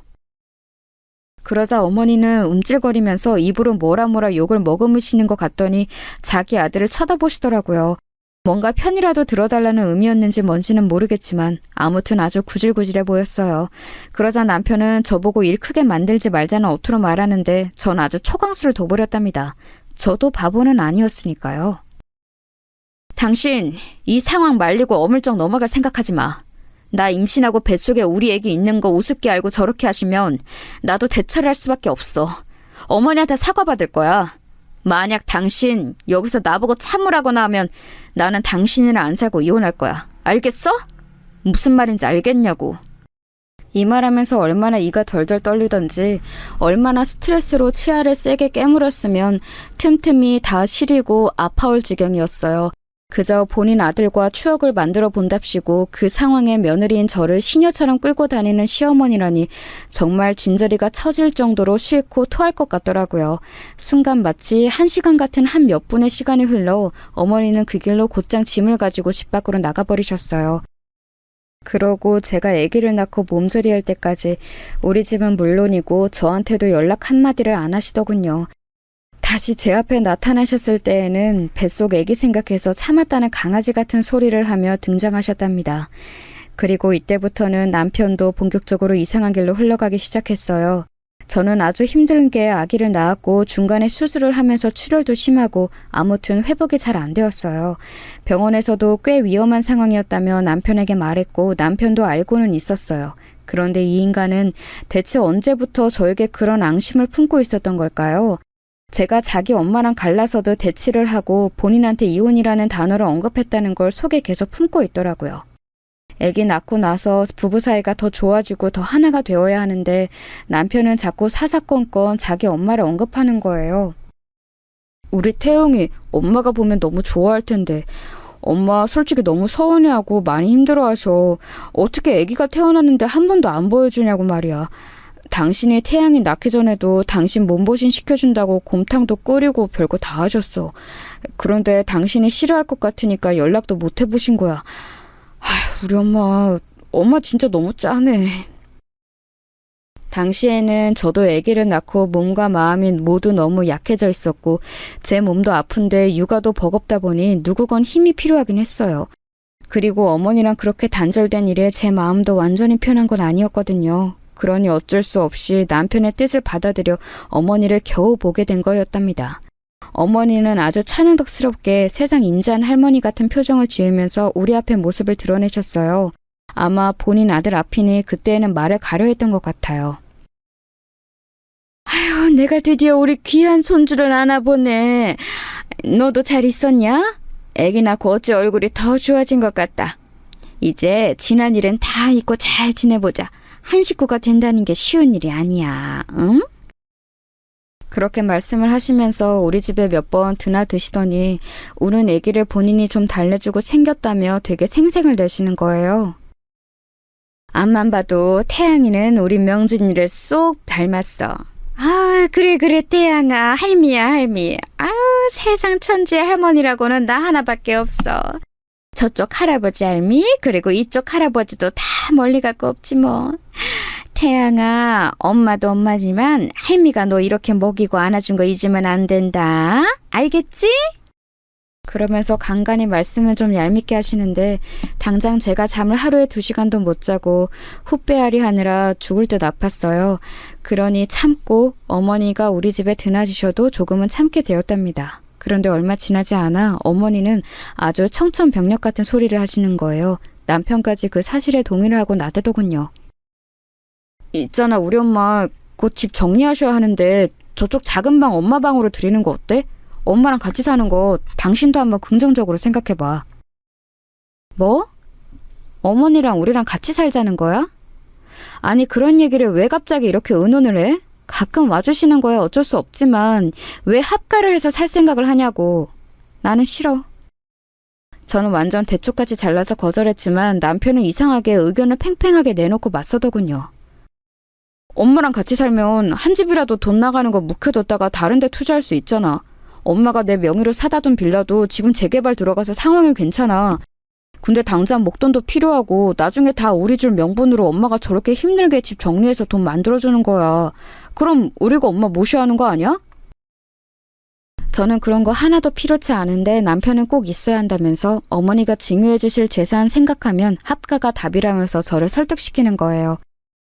그러자 어머니는 움찔거리면서 입으로 뭐라 욕을 머금으시는 것 같더니 자기 아들을 쳐다보시더라고요. 뭔가 편이라도 들어달라는 의미였는지 뭔지는 모르겠지만 아무튼 아주 구질구질해 보였어요. 그러자 남편은 저보고 일 크게 만들지 말자는 어투로 말하는데 전 아주 초강수를 둬버렸답니다. 저도 바보는 아니었으니까요. 당신 이 상황 말리고 어물쩍 넘어갈 생각하지 마. 나 임신하고 뱃속에 우리 애기 있는 거 우습게 알고 저렇게 하시면 나도 대처를 할 수밖에 없어. 어머니한테 사과받을 거야. 만약 당신 여기서 나보고 참으라거나 하면 나는 당신이랑 안 살고 이혼할 거야. 알겠어? 무슨 말인지 알겠냐고. 이 말하면서 얼마나 이가 덜덜 떨리던지 얼마나 스트레스로 치아를 세게 깨물었으면 틈틈이 다 시리고 아파올 지경이었어요. 그저 본인 아들과 추억을 만들어 본답시고 그 상황에 며느리인 저를 시녀처럼 끌고 다니는 시어머니라니 정말 진저리가 처질 정도로 싫고 토할 것 같더라고요. 순간 마치 1시간 같은 한 몇 분의 시간이 흘러 어머니는 그 길로 곧장 짐을 가지고 집 밖으로 나가버리셨어요. 그러고 제가 아기를 낳고 몸조리할 때까지 우리 집은 물론이고 저한테도 연락 한마디를 안 하시더군요. 다시 제 앞에 나타나셨을 때에는 뱃속 아기 생각해서 참았다는 강아지 같은 소리를 하며 등장하셨답니다. 그리고 이때부터는 남편도 본격적으로 이상한 길로 흘러가기 시작했어요. 저는 아주 힘들게 아기를 낳았고 중간에 수술을 하면서 출혈도 심하고 아무튼 회복이 잘 안 되었어요. 병원에서도 꽤 위험한 상황이었다며 남편에게 말했고 남편도 알고는 있었어요. 그런데 이 인간은 대체 언제부터 저에게 그런 앙심을 품고 있었던 걸까요? 제가 자기 엄마랑 갈라서도 대치를 하고 본인한테 이혼이라는 단어를 언급했다는 걸 속에 계속 품고 있더라고요. 아기 낳고 나서 부부 사이가 더 좋아지고 더 하나가 되어야 하는데 남편은 자꾸 사사건건 자기 엄마를 언급하는 거예요. 우리 태영이 엄마가 보면 너무 좋아할 텐데 엄마 솔직히 너무 서운해하고 많이 힘들어하셔. 어떻게 아기가 태어났는데 한 번도 안 보여주냐고 말이야. 당신이 태양이 낳기 전에도 당신 몸보신 시켜준다고 곰탕도 끓이고 별거 다 하셨어. 그런데 당신이 싫어할 것 같으니까 연락도 못 해보신 거야. 아휴, 우리 엄마 진짜 너무 짠해. 당시에는 저도 아기를 낳고 몸과 마음이 모두 너무 약해져 있었고 제 몸도 아픈데 육아도 버겁다 보니 누구건 힘이 필요하긴 했어요. 그리고 어머니랑 그렇게 단절된 일에 제 마음도 완전히 편한 건 아니었거든요. 그러니 어쩔 수 없이 남편의 뜻을 받아들여 어머니를 겨우 보게 된 거였답니다. 어머니는 아주 찬양덕스럽게 세상 인자한 할머니 같은 표정을 지으면서 우리 앞에 모습을 드러내셨어요. 아마 본인 아들 앞이니 그때는 말을 가려 했던 것 같아요. 아휴, 내가 드디어 우리 귀한 손주를 안아보네. 너도 잘 있었냐? 애기 낳고 어째 얼굴이 더 좋아진 것 같다. 이제 지난 일은 다 잊고 잘 지내보자. 한 식구가 된다는 게 쉬운 일이 아니야, 응? 그렇게 말씀을 하시면서 우리 집에 몇 번 드나드시더니 우는 아기를 본인이 좀 달래주고 챙겼다며 되게 생색을 내시는 거예요. 앞만 봐도 태양이는 우리 명준이를 쏙 닮았어. 아, 그래, 태양아, 할미야, 할미. 아, 세상 천지의 할머니라고는 나 하나밖에 없어. 저쪽 할아버지 할미, 그리고 이쪽 할아버지도 다 멀리 갖고 없지 뭐. 태양아, 엄마도 엄마지만 할미가 너 이렇게 먹이고 안아준 거 잊으면 안 된다. 알겠지? 그러면서 간간히 말씀을 좀 얄밉게 하시는데 당장 제가 잠을 하루에 2시간도 못 자고 훗배앓이 하느라 죽을 듯 아팠어요. 그러니 참고 어머니가 우리 집에 드나지셔도 조금은 참게 되었답니다. 그런데 얼마 지나지 않아 어머니는 아주 청천벽력 같은 소리를 하시는 거예요. 남편까지 그 사실에 동의를 하고 나대더군요. 있잖아, 우리 엄마 곧 집 정리하셔야 하는데 저쪽 작은 방 엄마 방으로 드리는 거 어때? 엄마랑 같이 사는 거 당신도 한번 긍정적으로 생각해봐. 뭐? 어머니랑 우리랑 같이 살자는 거야? 아니, 그런 얘기를 왜 갑자기 이렇게 의논을 해? 가끔 와주시는 거야 어쩔 수 없지만 왜 합가를 해서 살 생각을 하냐고. 나는 싫어. 저는 완전 대초까지 잘라서 거절했지만 남편은 이상하게 의견을 팽팽하게 내놓고 맞서더군요. 엄마랑 같이 살면 한 집이라도 돈 나가는 거 묵혀뒀다가 다른 데 투자할 수 있잖아. 엄마가 내 명의로 사다 둔 빌라도 지금 재개발 들어가서 상황이 괜찮아. 근데 당장 목돈도 필요하고 나중에 다 우리 줄 명분으로 엄마가 저렇게 힘들게 집 정리해서 돈 만들어주는 거야. 그럼 우리가 엄마 모셔야 하는 거 아니야? 저는 그런 거 하나도 필요치 않은데 남편은 꼭 있어야 한다면서 어머니가 증여해 주실 재산 생각하면 합가가 답이라면서 저를 설득시키는 거예요.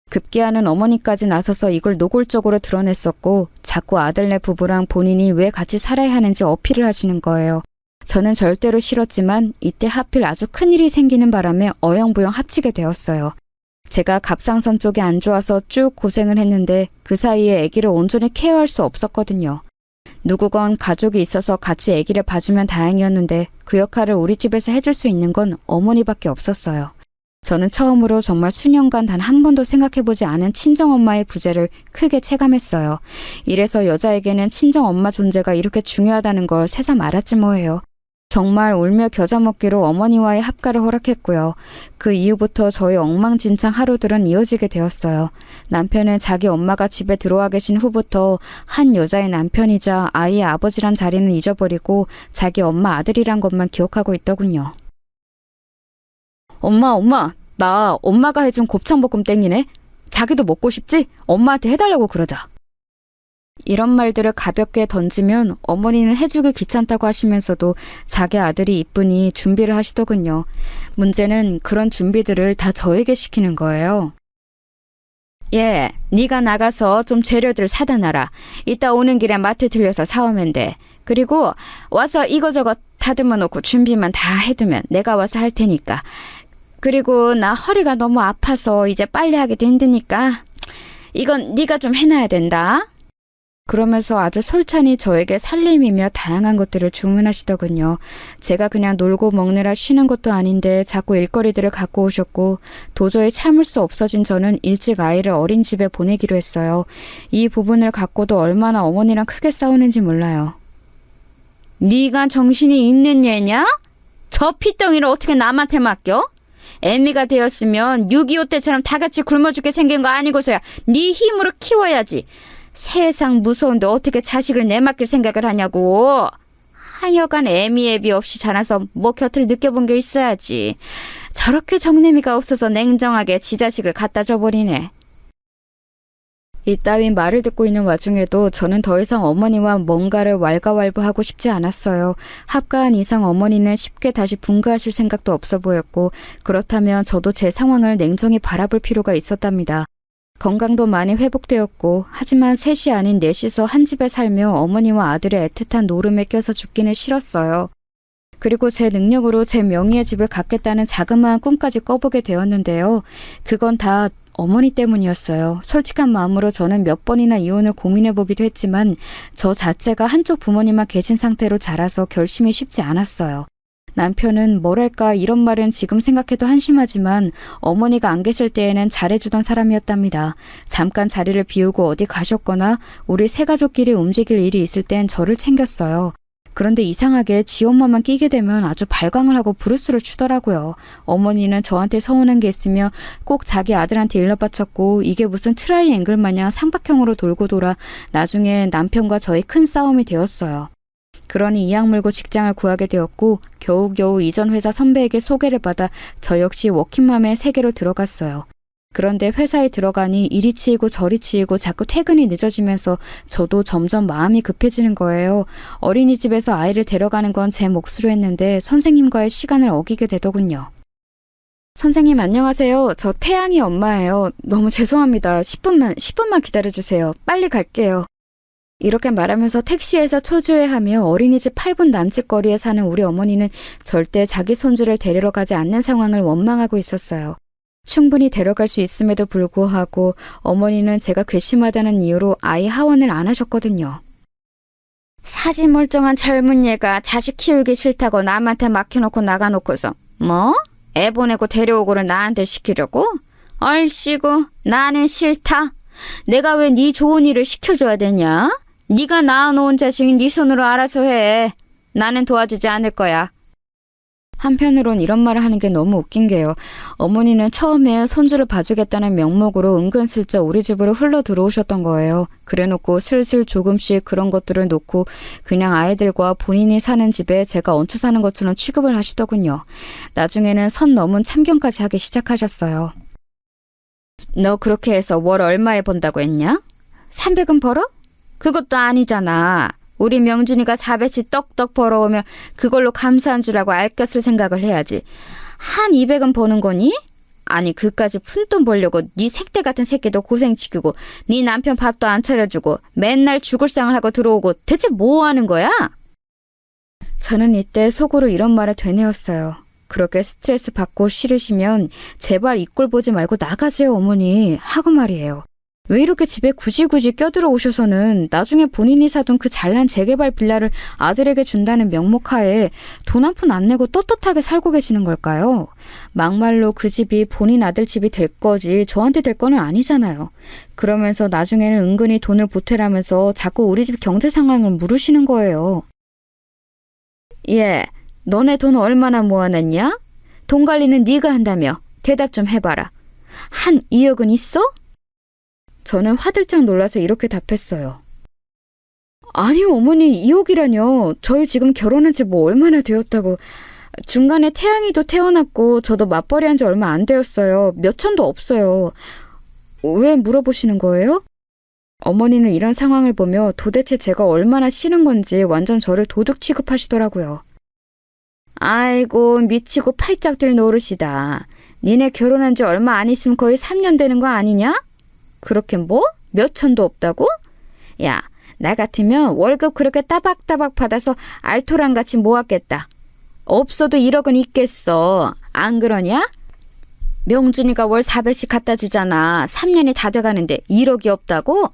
급기야는 어머니까지 나서서 이걸 노골적으로 드러냈었고 자꾸 아들네 부부랑 본인이 왜 같이 살아야 하는지 어필을 하시는 거예요. 저는 절대로 싫었지만 이때 하필 아주 큰일이 생기는 바람에 어영부영 합치게 되었어요. 제가 갑상선 쪽이 안 좋아서 쭉 고생을 했는데 그 사이에 아기를 온전히 케어할 수 없었거든요. 누구건 가족이 있어서 같이 아기를 봐주면 다행이었는데 그 역할을 우리 집에서 해줄 수 있는 건 어머니밖에 없었어요. 저는 처음으로 정말 수년간 단 한 번도 생각해보지 않은 친정엄마의 부재를 크게 체감했어요. 이래서 여자에게는 친정엄마 존재가 이렇게 중요하다는 걸 새삼 알았지 뭐예요. 정말 울며 겨자 먹기로 어머니와의 합가를 허락했고요. 그 이후부터 저희 엉망진창 하루들은 이어지게 되었어요. 남편은 자기 엄마가 집에 들어와 계신 후부터 한 여자의 남편이자 아이의 아버지란 자리는 잊어버리고 자기 엄마 아들이란 것만 기억하고 있더군요. 엄마, 나 엄마가 해준 곱창볶음 땡기네. 자기도 먹고 싶지? 엄마한테 해달라고 그러자. 이런 말들을 가볍게 던지면 어머니는 해주기 귀찮다고 하시면서도 자기 아들이 이쁘니 준비를 하시더군요. 문제는 그런 준비들을 다 저에게 시키는 거예요. 예, 네가 나가서 좀 재료들 사다 놔라. 이따 오는 길에 마트 들려서 사오면 돼. 그리고 와서 이거저거 다듬어 놓고 준비만 다 해두면 내가 와서 할 테니까. 그리고 나 허리가 너무 아파서 이제 빨리 하기도 힘드니까 이건 네가 좀 해놔야 된다. 그러면서 아주 솔찬히 저에게 살림이며 다양한 것들을 주문하시더군요. 제가 그냥 놀고 먹느라 쉬는 것도 아닌데 자꾸 일거리들을 갖고 오셨고 도저히 참을 수 없어진 저는 일찍 아이를 어린이집에 보내기로 했어요. 이 부분을 갖고도 얼마나 어머니랑 크게 싸우는지 몰라요. 네가 정신이 있는 얘냐? 저 피덩이를 어떻게 남한테 맡겨? 애미가 되었으면 6.25 때처럼 다 같이 굶어 죽게 생긴 거 아니고서야 네 힘으로 키워야지. 세상 무서운데 어떻게 자식을 내맡길 생각을 하냐고. 하여간 애미 없이 자라서 뭐 곁을 느껴본 게 있어야지. 저렇게 정내미가 없어서 냉정하게 지 자식을 갖다 줘버리네. 이따윈 말을 듣고 있는 와중에도 저는 더 이상 어머니와 뭔가를 왈가왈부하고 싶지 않았어요. 합가한 이상 어머니는 쉽게 다시 분가하실 생각도 없어 보였고 그렇다면 저도 제 상황을 냉정히 바라볼 필요가 있었답니다. 건강도 많이 회복되었고 하지만 셋이 아닌 넷이서 한 집에 살며 어머니와 아들의 애틋한 노름에 껴서 죽기는 싫었어요. 그리고 제 능력으로 제 명의의 집을 갖겠다는 자그마한 꿈까지 꿔보게 되었는데요. 그건 다 어머니 때문이었어요. 솔직한 마음으로 저는 몇 번이나 이혼을 고민해보기도 했지만 저 자체가 한쪽 부모님만 계신 상태로 자라서 결심이 쉽지 않았어요. 남편은 뭐랄까 이런 말은 지금 생각해도 한심하지만 어머니가 안 계실 때에는 잘해주던 사람이었답니다. 잠깐 자리를 비우고 어디 가셨거나 우리 세 가족끼리 움직일 일이 있을 땐 저를 챙겼어요. 그런데 이상하게 지 엄마만 끼게 되면 아주 발광을 하고 브루스를 추더라고요. 어머니는 저한테 서운한 게 있으며 꼭 자기 아들한테 일러바쳤고 이게 무슨 트라이앵글 마냥 삼각형으로 돌고 돌아 나중에 남편과 저희 큰 싸움이 되었어요. 그러니 이악 물고 직장을 구하게 되었고 겨우겨우 이전 회사 선배에게 소개를 받아 저 역시 워킹맘의 세계로 들어갔어요. 그런데 회사에 들어가니 이리 치이고 저리 치이고 자꾸 퇴근이 늦어지면서 저도 점점 마음이 급해지는 거예요. 어린이집에서 아이를 데려가는 건 제 몫으로 했는데 선생님과의 시간을 어기게 되더군요. 선생님 안녕하세요. 저 태양이 엄마예요. 너무 죄송합니다. 10분만 기다려주세요. 빨리 갈게요. 이렇게 말하면서 택시에서 초조해하며 어린이집 8분 남짓 거리에 사는 우리 어머니는 절대 자기 손주를 데리러 가지 않는 상황을 원망하고 있었어요. 충분히 데려갈 수 있음에도 불구하고 어머니는 제가 괘씸하다는 이유로 아이 하원을 안 하셨거든요. 사지 멀쩡한 젊은 얘가 자식 키우기 싫다고 남한테 맡겨놓고 나가놓고서 뭐? 애 보내고 데려오고를 나한테 시키려고? 얼씨구 나는 싫다. 내가 왜 네 좋은 일을 시켜줘야 되냐? 네가 낳아놓은 자식 네 손으로 알아서 해. 나는 도와주지 않을 거야. 한편으론 이런 말을 하는 게 너무 웃긴 게요. 어머니는 처음에 손주를 봐주겠다는 명목으로 은근슬쩍 우리 집으로 흘러 들어오셨던 거예요. 그래놓고 슬슬 조금씩 그런 것들을 놓고 그냥 아이들과 본인이 사는 집에 제가 얹혀 사는 것처럼 취급을 하시더군요. 나중에는 선 넘은 참견까지 하기 시작하셨어요. 너 그렇게 해서 월 얼마에 번다고 했냐? 300은 벌어? 그것도 아니잖아. 우리 명준이가 400씩 떡떡 벌어오면 그걸로 감사한 줄 알고 아껴 쓸 생각을 해야지. 한 200은 버는 거니? 아니 그까지 푼돈 벌려고 네 색대 같은 새끼도 고생시키고 네 남편 밥도 안 차려주고 맨날 죽을 상을 하고 들어오고 대체 뭐 하는 거야? 저는 이때 속으로 이런 말을 되뇌었어요. 그렇게 스트레스 받고 싫으시면 제발 이 꼴 보지 말고 나가세요 어머니 하고 말이에요. 왜 이렇게 집에 굳이 껴들어 오셔서는 나중에 본인이 사둔 그 잘난 재개발 빌라를 아들에게 준다는 명목하에 돈 한 푼 안 내고 떳떳하게 살고 계시는 걸까요? 막말로 그 집이 본인 아들 집이 될 거지 저한테 될 거는 아니잖아요. 그러면서 나중에는 은근히 돈을 보태라면서 자꾸 우리 집 경제 상황을 물으시는 거예요. 예, 너네 돈 얼마나 모아놨냐? 돈 관리는 네가 한다며. 대답 좀 해봐라. 한 2억은 있어? 저는 화들짝 놀라서 이렇게 답했어요. 아니요, 어머니, 2억이라뇨. 저희 지금 결혼한 지 뭐 얼마나 되었다고. 중간에 태양이도 태어났고 저도 맞벌이 한 지 얼마 안 되었어요. 몇 천도 없어요. 왜 물어보시는 거예요? 어머니는 이런 상황을 보며 도대체 제가 얼마나 싫은 건지 완전 저를 도둑 취급하시더라고요. 아이고, 미치고 팔짝 뛸 노릇이다. 니네 결혼한 지 얼마 안 있으면 거의 3년 되는 거 아니냐? 그렇게 뭐? 몇 천도 없다고? 야, 나 같으면 월급 그렇게 따박따박 받아서 알토란같이 모았겠다. 없어도 1억은 있겠어. 안 그러냐? 명준이가 월 400씩 갖다 주잖아. 3년이 다 돼가는데 1억이 없다고?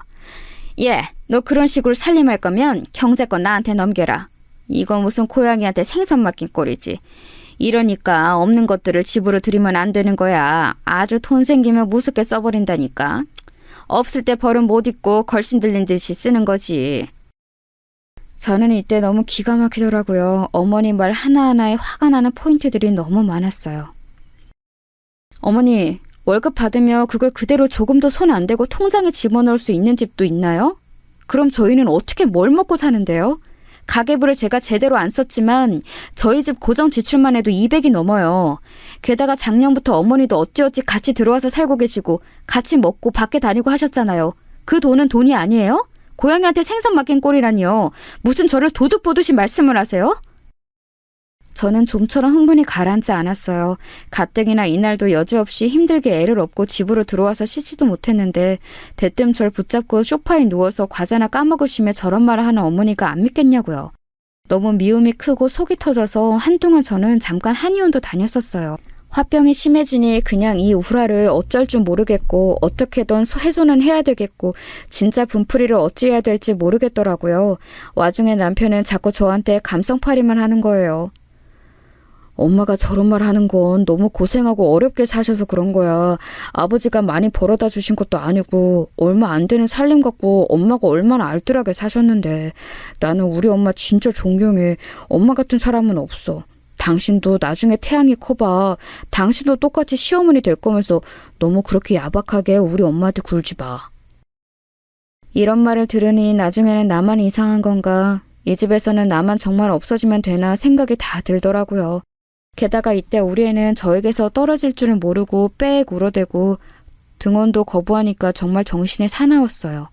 예, 너 그런 식으로 살림할 거면 경제권 나한테 넘겨라. 이거 무슨 고양이한테 생선 맡긴 꼴이지. 이러니까 없는 것들을 집으로 들이면 안 되는 거야. 아주 돈 생기면 무섭게 써버린다니까. 없을 때 벌은 못 입고 걸신 들린 듯이 쓰는 거지. 저는 이때 너무 기가 막히더라고요. 어머니 말 하나하나에 화가 나는 포인트들이 너무 많았어요. 어머니, 월급 받으며 그걸 그대로 조금도 손 안 대고 통장에 집어넣을 수 있는 집도 있나요? 그럼 저희는 어떻게 뭘 먹고 사는데요? 가계부를 제가 제대로 안 썼지만 저희 집 고정 지출만 해도 200이 넘어요. 게다가 작년부터 어머니도 어찌어찌 같이 들어와서 살고 계시고 같이 먹고 밖에 다니고 하셨잖아요. 그 돈은 돈이 아니에요? 고양이한테 생선 맡긴 꼴이라니요. 무슨 저를 도둑 보듯이 말씀을 하세요? 저는 좀처럼 흥분이 가라앉지 않았어요. 가뜩이나 이날도 여지없이 힘들게 애를 업고 집으로 들어와서 씻지도 못했는데 대뜸 절 붙잡고 소파에 누워서 과자나 까먹으시며 저런 말을 하는 어머니가 안 믿겠냐고요. 너무 미움이 크고 속이 터져서 한동안 저는 잠깐 한의원도 다녔었어요. 화병이 심해지니 그냥 이 우라를 어쩔 줄 모르겠고 어떻게든 해소는 해야 되겠고 진짜 분풀이를 어찌해야 될지 모르겠더라고요. 와중에 남편은 자꾸 저한테 감성팔이만 하는 거예요. 엄마가 저런 말 하는 건 너무 고생하고 어렵게 사셔서 그런 거야. 아버지가 많이 벌어다 주신 것도 아니고 얼마 안 되는 살림 갖고 엄마가 얼마나 알뜰하게 사셨는데 나는 우리 엄마 진짜 존경해. 엄마 같은 사람은 없어. 당신도 나중에 태양이 커봐. 당신도 똑같이 시어머니 될 거면서 너무 그렇게 야박하게 우리 엄마한테 굴지 마. 이런 말을 들으니 나중에는 나만 이상한 건가? 이 집에서는 나만 정말 없어지면 되나 생각이 다 들더라고요. 게다가 이때 우리 애는 저에게서 떨어질 줄은 모르고 빽 울어대고 등원도 거부하니까 정말 정신이 사나웠어요.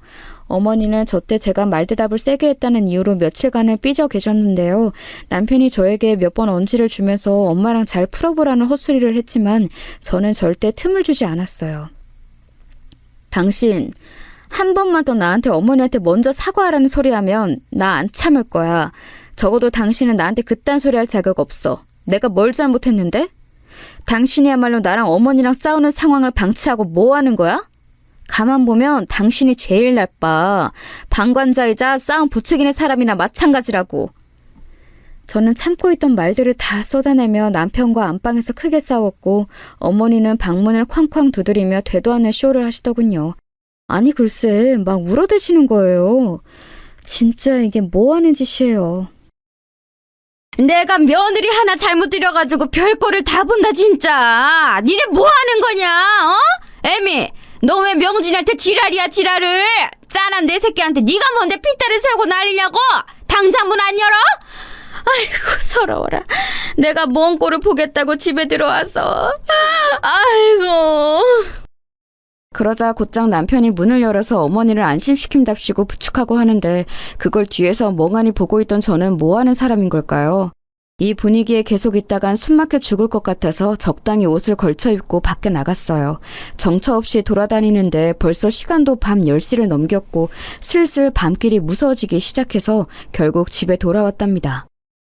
어머니는 저때 제가 말대답을 세게 했다는 이유로 며칠간을 삐져 계셨는데요. 남편이 저에게 몇 번 언지를 주면서 엄마랑 잘 풀어보라는 헛소리를 했지만 저는 절대 틈을 주지 않았어요. 당신 한 번만 더 나한테 어머니한테 먼저 사과하라는 소리 하면 나 안 참을 거야. 적어도 당신은 나한테 그딴 소리 할 자격 없어. 내가 뭘 잘못했는데? 당신이야말로 나랑 어머니랑 싸우는 상황을 방치하고 뭐 하는 거야? 가만 보면 당신이 제일 나빠. 방관자이자 싸움 부추기는 사람이나 마찬가지라고. 저는 참고 있던 말들을 다 쏟아내며 남편과 안방에서 크게 싸웠고 어머니는 방문을 쾅쾅 두드리며 되도 않는 쇼를 하시더군요. 아니 글쎄 막 울어대시는 거예요. 진짜 이게 뭐 하는 짓이에요. 내가 며느리 하나 잘못 들여가지고 별꼴을 다 본다 진짜. 니네 뭐 하는 거냐? 어? 애미, 너 왜 명준이한테 지랄이야 지랄을. 짠한 내 새끼한테 네가 뭔데 핏대를 세우고 난리냐고. 당장 문 안 열어? 아이고 서러워라. 내가 뭔 꼴을 보겠다고 집에 들어와서. 아이고. 그러자 곧장 남편이 문을 열어서 어머니를 안심시킨답시고 부축하고 하는데 그걸 뒤에서 멍하니 보고 있던 저는 뭐 하는 사람인 걸까요? 이 분위기에 계속 있다간 숨막혀 죽을 것 같아서 적당히 옷을 걸쳐 입고 밖에 나갔어요. 정처 없이 돌아다니는데 벌써 시간도 밤 10시를 넘겼고 슬슬 밤길이 무서워지기 시작해서 결국 집에 돌아왔답니다.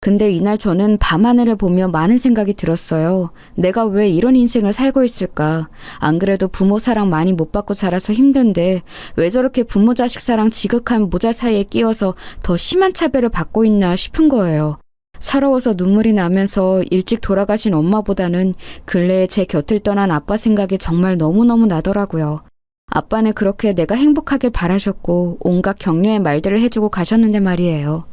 근데 이날 저는 밤하늘을 보며 많은 생각이 들었어요. 내가 왜 이런 인생을 살고 있을까? 안 그래도 부모 사랑 많이 못 받고 자라서 힘든데 왜 저렇게 부모 자식 사랑 지극한 모자 사이에 끼어서 더 심한 차별을 받고 있나 싶은 거예요. 서러워서 눈물이 나면서 일찍 돌아가신 엄마보다는 근래에 제 곁을 떠난 아빠 생각이 정말 너무너무 나더라고요. 아빠는 그렇게 내가 행복하길 바라셨고 온갖 격려의 말들을 해주고 가셨는데 말이에요.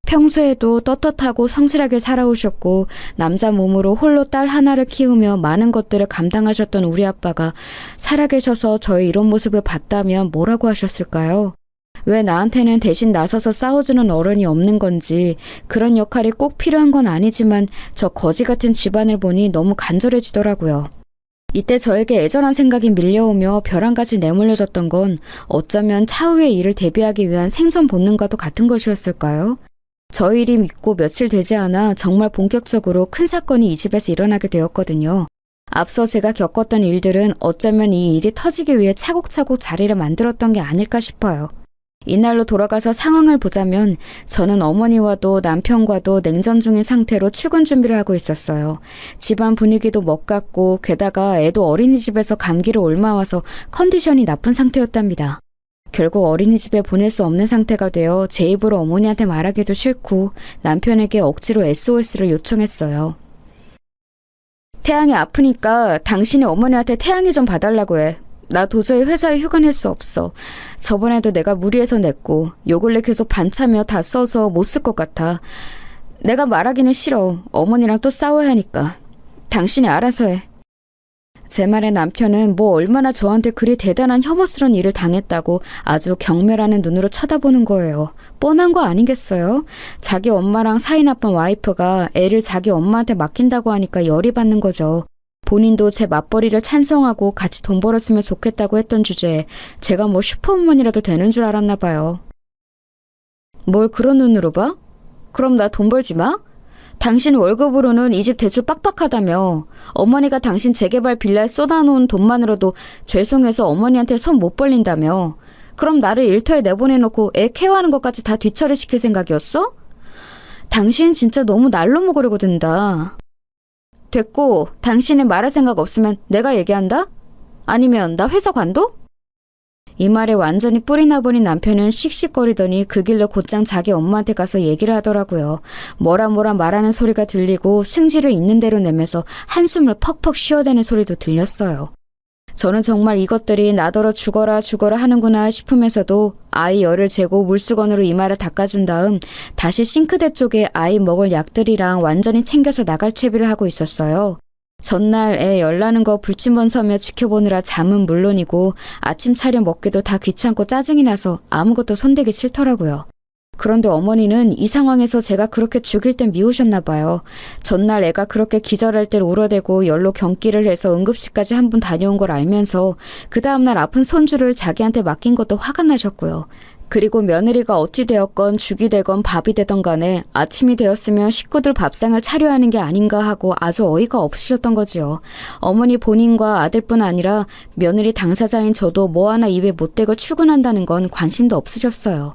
평소에도 떳떳하고 성실하게 살아오셨고 남자 몸으로 홀로 딸 하나를 키우며 많은 것들을 감당하셨던 우리 아빠가 살아계셔서 저의 이런 모습을 봤다면 뭐라고 하셨을까요? 왜 나한테는 대신 나서서 싸워주는 어른이 없는 건지, 그런 역할이 꼭 필요한 건 아니지만 저 거지 같은 집안을 보니 너무 간절해지더라고요. 이때 저에게 애절한 생각이 밀려오며 별 한 가지 내몰려졌던 건 어쩌면 차후의 일을 대비하기 위한 생존 본능과도 같은 것이었을까요? 저 일이 믿고 며칠 되지 않아 정말 본격적으로 큰 사건이 이 집에서 일어나게 되었거든요. 앞서 제가 겪었던 일들은 어쩌면 이 일이 터지기 위해 차곡차곡 자리를 만들었던 게 아닐까 싶어요. 이날로 돌아가서 상황을 보자면 저는 어머니와도 남편과도 냉전 중인 상태로 출근 준비를 하고 있었어요. 집안 분위기도 먹같고 게다가 애도 어린이집에서 감기를 옮아와서 컨디션이 나쁜 상태였답니다. 결국 어린이집에 보낼 수 없는 상태가 되어 제 입으로 어머니한테 말하기도 싫고 남편에게 억지로 SOS를 요청했어요. 태양이 아프니까 당신이 어머니한테 태양이 좀 봐달라고 해. 나 도저히 회사에 휴가 낼 수 없어. 저번에도 내가 무리해서 냈고 요 근래 계속 반차며 다 써서 못 쓸 것 같아. 내가 말하기는 싫어. 어머니랑 또 싸워야 하니까. 당신이 알아서 해. 제 말에 남편은 뭐 얼마나 저한테 그리 대단한 혐오스러운 일을 당했다고 아주 경멸하는 눈으로 쳐다보는 거예요. 뻔한 거 아니겠어요? 자기 엄마랑 사이 나쁜 와이프가 애를 자기 엄마한테 맡긴다고 하니까 열이 받는 거죠. 본인도 제 맞벌이를 찬성하고 같이 돈 벌었으면 좋겠다고 했던 주제에 제가 뭐 슈퍼우먼이라도 되는 줄 알았나 봐요. 뭘 그런 눈으로 봐? 그럼 나 돈 벌지 마? 당신 월급으로는 이 집 대출 빡빡하다며. 어머니가 당신 재개발 빌라에 쏟아놓은 돈만으로도 죄송해서 어머니한테 손 못 벌린다며. 그럼 나를 일터에 내보내놓고 애 케어하는 것까지 다 뒤처리시킬 생각이었어? 당신 진짜 너무 날로 먹으려고 든다. 됐고, 당신이 말할 생각 없으면 내가 얘기한다? 아니면 나 회사 관둬? 이 말에 완전히 뿔이 나버린 남편은 씩씩거리더니 그 길로 곧장 자기 엄마한테 가서 얘기를 하더라고요. 뭐라 말하는 소리가 들리고 승질을 있는 대로 내면서 한숨을 퍽퍽 쉬어대는 소리도 들렸어요. 저는 정말 이것들이 나더러 죽어라 하는구나 싶으면서도 아이 열을 재고 물수건으로 이마를 닦아준 다음 다시 싱크대 쪽에 아이 먹을 약들이랑 완전히 챙겨서 나갈 채비를 하고 있었어요. 전날 애 열나는 거 불침번 서며 지켜보느라 잠은 물론이고 아침 차려 먹기도 다 귀찮고 짜증이 나서 아무것도 손대기 싫더라고요. 그런데 어머니는 이 상황에서 제가 그렇게 죽일 땐 미우셨나 봐요. 전날 애가 그렇게 기절할 때 울어대고 열로 경기를 해서 응급실까지 한 번 다녀온 걸 알면서 그 다음날 아픈 손주를 자기한테 맡긴 것도 화가 나셨고요. 그리고 며느리가 어찌 되었건 죽이 되건 밥이 되던 간에 아침이 되었으면 식구들 밥상을 차려야 하는 게 아닌가 하고 아주 어이가 없으셨던 거지요. 어머니 본인과 아들뿐 아니라 며느리 당사자인 저도 뭐 하나 입에 못 대고 출근한다는 건 관심도 없으셨어요.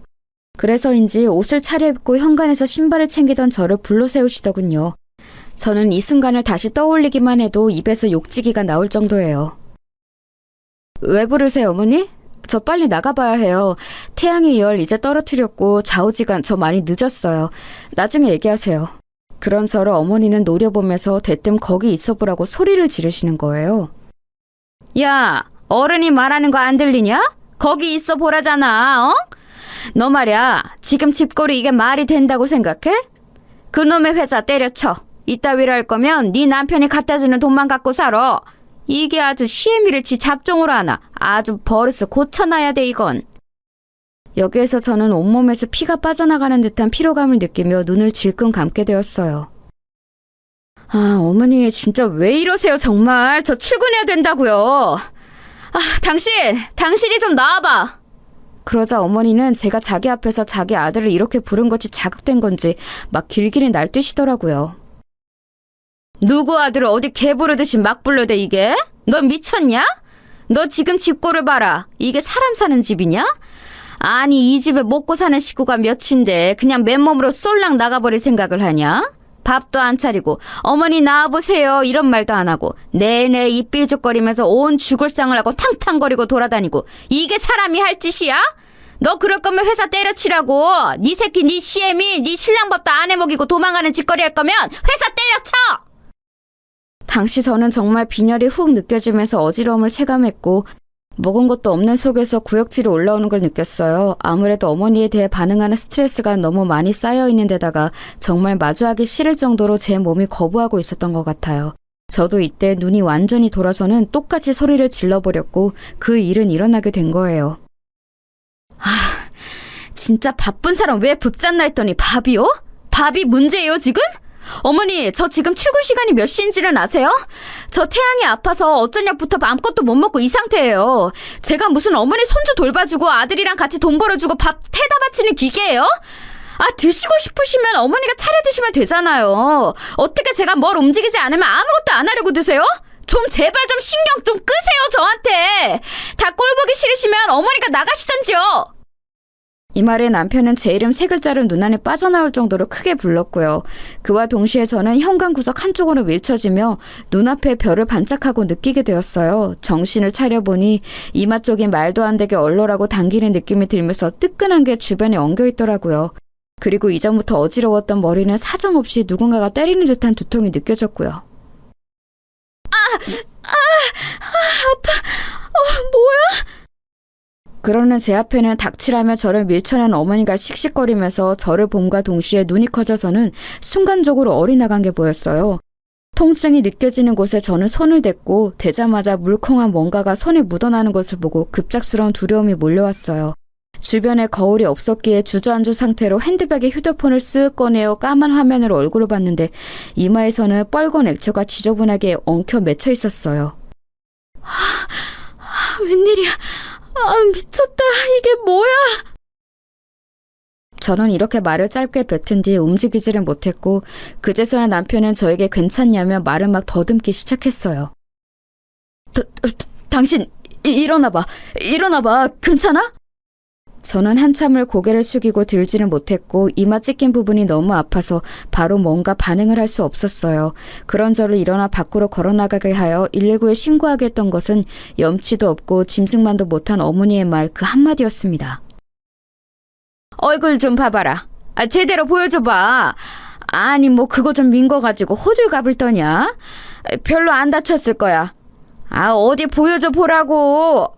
그래서인지 옷을 차려입고 현관에서 신발을 챙기던 저를 불러 세우시더군요. 저는 이 순간을 다시 떠올리기만 해도 입에서 욕지기가 나올 정도예요. 왜 부르세요, 어머니? 저 빨리 나가봐야 해요. 태양의 열 이제 떨어뜨렸고 좌우지간 저 많이 늦었어요. 나중에 얘기하세요. 그런 저를 어머니는 노려보면서 대뜸 거기 있어보라고 소리를 지르시는 거예요. 야, 어른이 말하는 거 안 들리냐? 거기 있어 보라잖아, 어? 너 말이야, 지금 집거리 이게 말이 된다고 생각해? 그놈의 회사 때려쳐. 이따위로 할 거면 네 남편이 갖다주는 돈만 갖고 살아. 이게 아주 시애미를 지 잡종으로 하나. 아주 버릇을 고쳐놔야 돼 이건. 여기에서 저는 온몸에서 피가 빠져나가는 듯한 피로감을 느끼며 눈을 질끈 감게 되었어요. 아, 어머니 진짜 왜 이러세요 정말. 저 출근해야 된다고요. 아, 당신이 좀 나와봐. 그러자 어머니는 제가 자기 앞에서 자기 아들을 이렇게 부른 것이 자극된 건지 막 길길이 날뛰시더라고요. 누구 아들을 어디 개 부르듯이 막 불러대 이게? 너 미쳤냐? 너 지금 집꼴을 봐라. 이게 사람 사는 집이냐? 아니 이 집에 먹고 사는 식구가 몇인데 그냥 맨몸으로 쏠랑 나가버릴 생각을 하냐? 밥도 안 차리고 어머니 나와보세요 이런 말도 안 하고 내내 입 삐죽거리면서 온 죽을상을 하고 탕탕거리고 돌아다니고 이게 사람이 할 짓이야? 너 그럴 거면 회사 때려치라고. 네 새끼 네 CM이 네 신랑 밥도 안 해먹이고 도망가는 짓거리 할 거면 회사 때려쳐! 당시 저는 정말 빈혈이 훅 느껴지면서 어지러움을 체감했고 먹은 것도 없는 속에서 구역질이 올라오는 걸 느꼈어요. 아무래도 어머니에 대해 반응하는 스트레스가 너무 많이 쌓여 있는 데다가 정말 마주하기 싫을 정도로 제 몸이 거부하고 있었던 것 같아요. 저도 이때 눈이 완전히 돌아서는 똑같이 소리를 질러버렸고 그 일은 일어나게 된 거예요. 진짜 바쁜 사람 왜 붙잡나 했더니 밥이요? 밥이 문제예요 지금? 어머니 저 지금 출근 시간이 몇 시인지는 아세요? 저 태양이 아파서 어쩌냐부터 아무것도 못 먹고 이 상태예요. 제가 무슨 어머니 손주 돌봐주고 아들이랑 같이 돈 벌어주고 밥 태다 바치는 기계예요? 드시고 싶으시면 어머니가 차려 드시면 되잖아요. 어떻게 제가 뭘 움직이지 않으면 아무것도 안 하려고 드세요? 좀 제발 좀 신경 좀 끄세요 저한테. 다 꼴보기 싫으시면 어머니가 나가시던지요. 이 말에 남편은 제 이름 세 글자를 눈안에 빠져나올 정도로 크게 불렀고요. 그와 동시에 저는 현관구석 한쪽으로 밀쳐지며 눈앞에 별을 반짝하고 느끼게 되었어요. 정신을 차려보니 이마 쪽이 말도 안 되게 얼얼하고 당기는 느낌이 들면서 뜨끈한 게 주변에 엉겨있더라고요. 그리고 이전부터 어지러웠던 머리는 사정없이 누군가가 때리는 듯한 두통이 느껴졌고요. 아파. 뭐야? 그러는 제 앞에는 닥치라며 저를 밀쳐낸 어머니가 씩씩거리면서 저를 봄과 동시에 눈이 커져서는 순간적으로 어리나간 게 보였어요. 통증이 느껴지는 곳에 저는 손을 댔고 대자마자 물컹한 뭔가가 손에 묻어나는 것을 보고 급작스러운 두려움이 몰려왔어요. 주변에 거울이 없었기에 주저앉은 상태로 핸드백에 휴대폰을 쓱 꺼내어 까만 화면으로 얼굴을 봤는데 이마에서는 빨간 액체가 지저분하게 엉켜 맺혀 있었어요. 웬일이야. 미쳤다. 이게 뭐야? 저는 이렇게 말을 짧게 뱉은 뒤 움직이지를 못했고 그제서야 남편은 저에게 괜찮냐며 말을 막 더듬기 시작했어요. 당신 일어나봐. 괜찮아? 저는 한참을 고개를 숙이고 들지는 못했고 이마 찢긴 부분이 너무 아파서 바로 뭔가 반응을 할 수 없었어요. 그런 저를 일어나 밖으로 걸어나가게 하여 119에 신고하게 했던 것은 염치도 없고 짐승만도 못한 어머니의 말 그 한마디였습니다. 얼굴 좀 봐봐라. 제대로 보여줘봐. 아니 뭐 그거 좀 민 거 가지고 호들갑을 떠냐? 별로 안 다쳤을 거야. 어디 보여줘 보라고.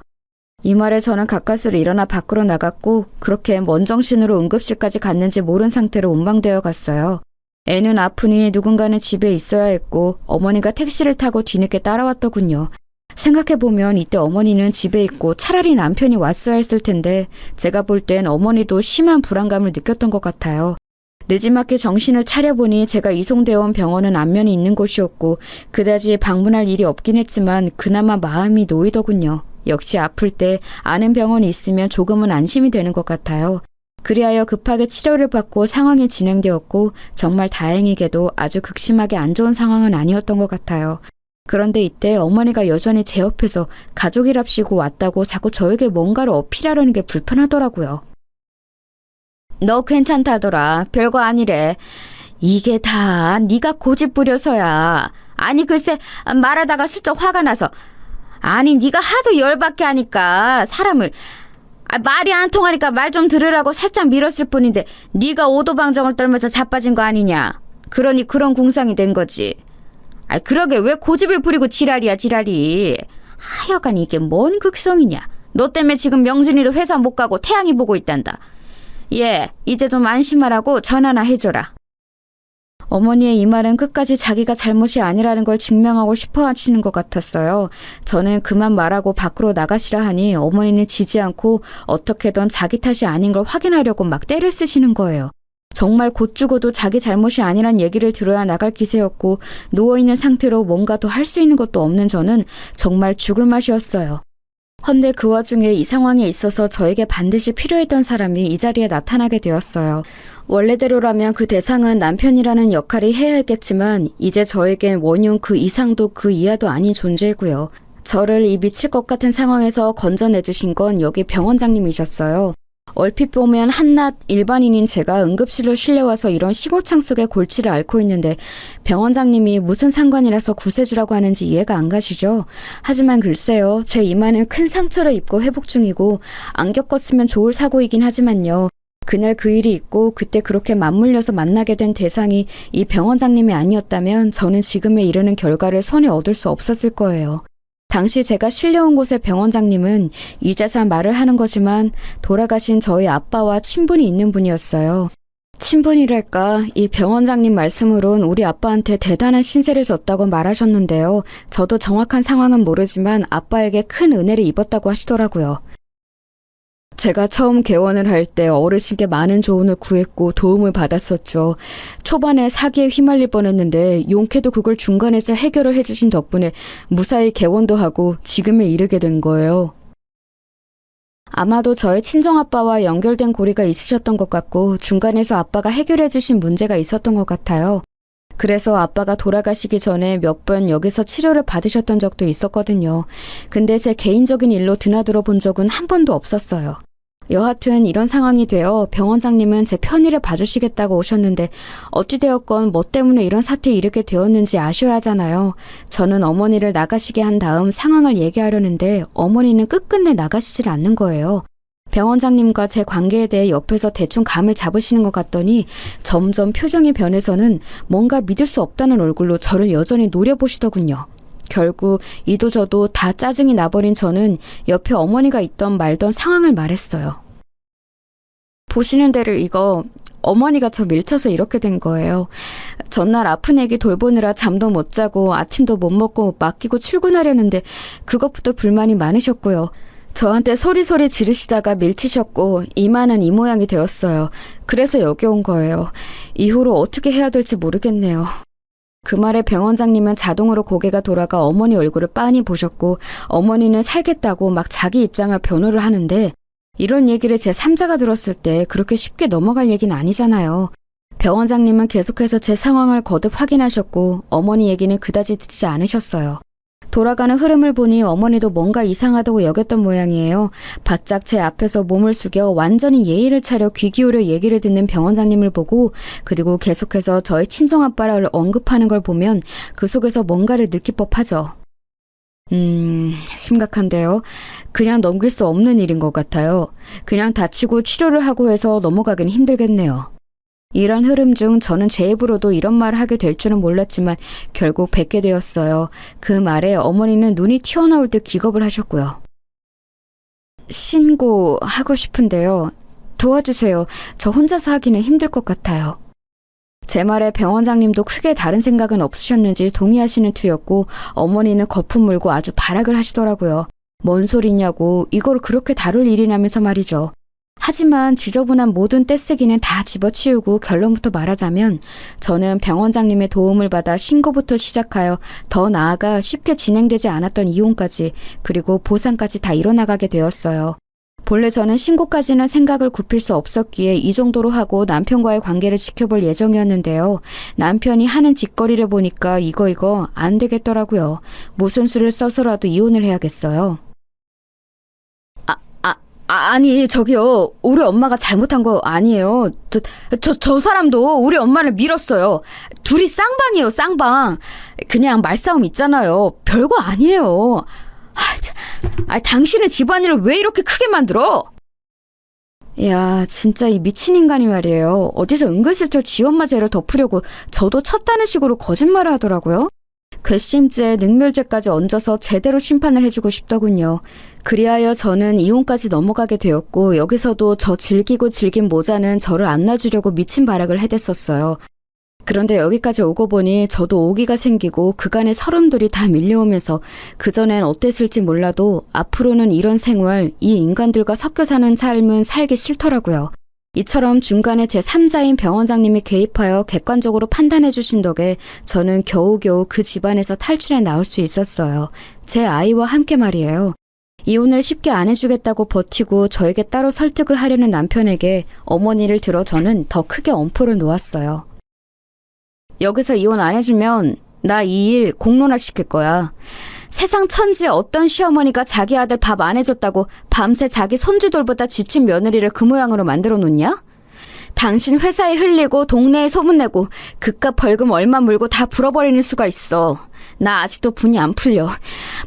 이 말에 저는 가까스로 일어나 밖으로 나갔고 그렇게 먼 정신으로 응급실까지 갔는지 모른 상태로 운방되어 갔어요. 애는 아프니 누군가는 집에 있어야 했고 어머니가 택시를 타고 뒤늦게 따라왔더군요. 생각해보면 이때 어머니는 집에 있고 차라리 남편이 왔어야 했을 텐데 제가 볼 땐 어머니도 심한 불안감을 느꼈던 것 같아요. 늦지막히 정신을 차려보니 제가 이송되어 온 병원은 안면이 있는 곳이었고 그다지 방문할 일이 없긴 했지만 그나마 마음이 놓이더군요. 역시 아플 때 아는 병원이 있으면 조금은 안심이 되는 것 같아요. 그리하여 급하게 치료를 받고 상황이 진행되었고 정말 다행히게도 아주 극심하게 안 좋은 상황은 아니었던 것 같아요. 그런데 이때 어머니가 여전히 제 옆에서 가족이랍시고 왔다고 자꾸 저에게 뭔가를 어필하려는 게 불편하더라고요. 너 괜찮다더라. 별거 아니래. 이게 다 네가 고집 부려서야. 아니 글쎄 말하다가 슬쩍 화가 나서 아니 네가 하도 열받게 하니까 사람을 말이 안 통하니까 말 좀 들으라고 살짝 밀었을 뿐인데 네가 오도방정을 떨면서 자빠진 거 아니냐. 그러니 그런 궁상이 된 거지. 그러게 왜 고집을 부리고 지랄이야 지랄이. 하여간 이게 뭔 극성이냐. 너 때문에 지금 명준이도 회사 못 가고 태양이 보고 있단다. 이제 좀 안심하라고 전화나 해줘라. 어머니의 이 말은 끝까지 자기가 잘못이 아니라는 걸 증명하고 싶어 하시는 것 같았어요. 저는 그만 말하고 밖으로 나가시라 하니 어머니는 지지 않고 어떻게든 자기 탓이 아닌 걸 확인하려고 막 떼를 쓰시는 거예요. 정말 곧 죽어도 자기 잘못이 아니란 얘기를 들어야 나갈 기세였고 누워있는 상태로 뭔가 더 할 수 있는 것도 없는 저는 정말 죽을 맛이었어요. 헌데 그 와중에 이 상황에 있어서 저에게 반드시 필요했던 사람이 이 자리에 나타나게 되었어요. 원래대로라면 그 대상은 남편이라는 역할이 해야 했겠지만 이제 저에겐 원흉 그 이상도 그 이하도 아닌 존재고요. 저를 이 미칠 것 같은 상황에서 건져내주신 건 여기 병원장님이셨어요. 얼핏 보면 한낱 일반인인 제가 응급실로 실려와서 이런 시고창 속의 골치를 앓고 있는데 병원장님이 무슨 상관이라서 구세주라고 하는지 이해가 안 가시죠? 하지만 글쎄요, 제 이마는 큰 상처를 입고 회복 중이고 안 겪었으면 좋을 사고이긴 하지만요. 그날 그 일이 있고 그때 그렇게 맞물려서 만나게 된 대상이 이 병원장님이 아니었다면 저는 지금에 이르는 결과를 손에 얻을 수 없었을 거예요. 당시 제가 실려온 곳의 병원장님은 이제서 말을 하는 거지만 돌아가신 저희 아빠와 친분이 있는 분이었어요. 친분이랄까, 이 병원장님 말씀으론 우리 아빠한테 대단한 신세를 졌다고 말하셨는데요. 저도 정확한 상황은 모르지만 아빠에게 큰 은혜를 입었다고 하시더라고요. 제가 처음 개원을 할 때 어르신께 많은 조언을 구했고 도움을 받았었죠. 초반에 사기에 휘말릴 뻔했는데 용케도 그걸 중간에서 해결을 해주신 덕분에 무사히 개원도 하고 지금에 이르게 된 거예요. 아마도 저의 친정아빠와 연결된 고리가 있으셨던 것 같고 중간에서 아빠가 해결해 주신 문제가 있었던 것 같아요. 그래서 아빠가 돌아가시기 전에 몇 번 여기서 치료를 받으셨던 적도 있었거든요. 근데 제 개인적인 일로 드나들어 본 적은 한 번도 없었어요. 여하튼 이런 상황이 되어 병원장님은 제 편의를 봐주시겠다고 오셨는데 어찌되었건 뭐 때문에 이런 사태에 이르게 되었는지 아셔야 하잖아요. 저는 어머니를 나가시게 한 다음 상황을 얘기하려는데 어머니는 끝끝내 나가시질 않는 거예요. 병원장님과 제 관계에 대해 옆에서 대충 감을 잡으시는 것 같더니 점점 표정이 변해서는 뭔가 믿을 수 없다는 얼굴로 저를 여전히 노려보시더군요. 결국 이도저도 다 짜증이 나버린 저는 옆에 어머니가 있던 말던 상황을 말했어요. 보시는 대로 이거 어머니가 저 밀쳐서 이렇게 된 거예요. 전날 아픈 애기 돌보느라 잠도 못 자고 아침도 못 먹고 맡기고 출근하려는데 그것부터 불만이 많으셨고요. 저한테 소리소리 지르시다가 밀치셨고 이마는 이 모양이 되었어요. 그래서 여기 온 거예요. 이후로 어떻게 해야 될지 모르겠네요. 그 말에 병원장님은 자동으로 고개가 돌아가 어머니 얼굴을 빤히 보셨고 어머니는 살겠다고 막 자기 입장을 변호를 하는데 이런 얘기를 제 3자가 들었을 때 그렇게 쉽게 넘어갈 얘기는 아니잖아요. 병원장님은 계속해서 제 상황을 거듭 확인하셨고 어머니 얘기는 그다지 듣지 않으셨어요. 돌아가는 흐름을 보니 어머니도 뭔가 이상하다고 여겼던 모양이에요. 바짝 제 앞에서 몸을 숙여 완전히 예의를 차려 귀 기울여 얘기를 듣는 병원장님을 보고 그리고 계속해서 저의 친정아빠를 언급하는 걸 보면 그 속에서 뭔가를 느낄 법하죠. 심각한데요. 그냥 넘길 수 없는 일인 것 같아요. 그냥 다치고 치료를 하고 해서 넘어가긴 힘들겠네요. 이런 흐름 중 저는 제 입으로도 이런 말을 하게 될 줄은 몰랐지만 결국 뵙게 되었어요. 그 말에 어머니는 눈이 튀어나올 듯 기겁을 하셨고요. 신고하고 싶은데요. 도와주세요. 저 혼자서 하기는 힘들 것 같아요. 제 말에 병원장님도 크게 다른 생각은 없으셨는지 동의하시는 투였고 어머니는 거품 물고 아주 발악을 하시더라고요. 뭔 소리냐고 이걸 그렇게 다룰 일이냐면서 말이죠. 하지만 지저분한 모든 떼쓰기는 다 집어치우고 결론부터 말하자면 저는 병원장님의 도움을 받아 신고부터 시작하여 더 나아가 쉽게 진행되지 않았던 이혼까지 그리고 보상까지 다 이뤄나가게 되었어요. 본래 저는 신고까지는 생각을 굽힐 수 없었기에 이 정도로 하고 남편과의 관계를 지켜볼 예정이었는데요. 남편이 하는 짓거리를 보니까 이거 안 되겠더라고요. 무슨 수를 써서라도 이혼을 해야겠어요. 아니 저기요, 우리 엄마가 잘못한 거 아니에요. 저 사람도 우리 엄마를 밀었어요. 둘이 쌍방이에요, 쌍방. 그냥 말싸움 있잖아요. 별거 아니에요. 당신은 집안일을 왜 이렇게 크게 만들어? 야, 진짜 이 미친 인간이 말이에요. 어디서 은근슬쩍 지 엄마 죄를 덮으려고 저도 쳤다는 식으로 거짓말을 하더라고요. 괘씸죄, 능멸죄까지 얹어서 제대로 심판을 해주고 싶더군요. 그리하여 저는 이혼까지 넘어가게 되었고 여기서도 저 즐기고 즐긴 모자는 저를 안 놔주려고 미친 발악을 해댔었어요. 그런데 여기까지 오고 보니 저도 오기가 생기고 그간의 서름들이 다 밀려오면서 그전엔 어땠을지 몰라도 앞으로는 이런 생활, 이 인간들과 섞여 사는 삶은 살기 싫더라고요. 이처럼 중간에 제 3자인 병원장님이 개입하여 객관적으로 판단해 주신 덕에 저는 겨우겨우 그 집안에서 탈출해 나올 수 있었어요. 제 아이와 함께 말이에요. 이혼을 쉽게 안 해주겠다고 버티고 저에게 따로 설득을 하려는 남편에게 어머니를 들어 저는 더 크게 엄포를 놓았어요. 여기서 이혼 안 해주면 나 이 일 공론화 시킬 거야. 세상 천지에 어떤 시어머니가 자기 아들 밥 안 해줬다고 밤새 자기 손주들보다 지친 며느리를 그 모양으로 만들어 놓냐? 당신 회사에 흘리고 동네에 소문내고 그깟 벌금 얼마 물고 다 불어버리는 수가 있어. 나 아직도 분이 안 풀려.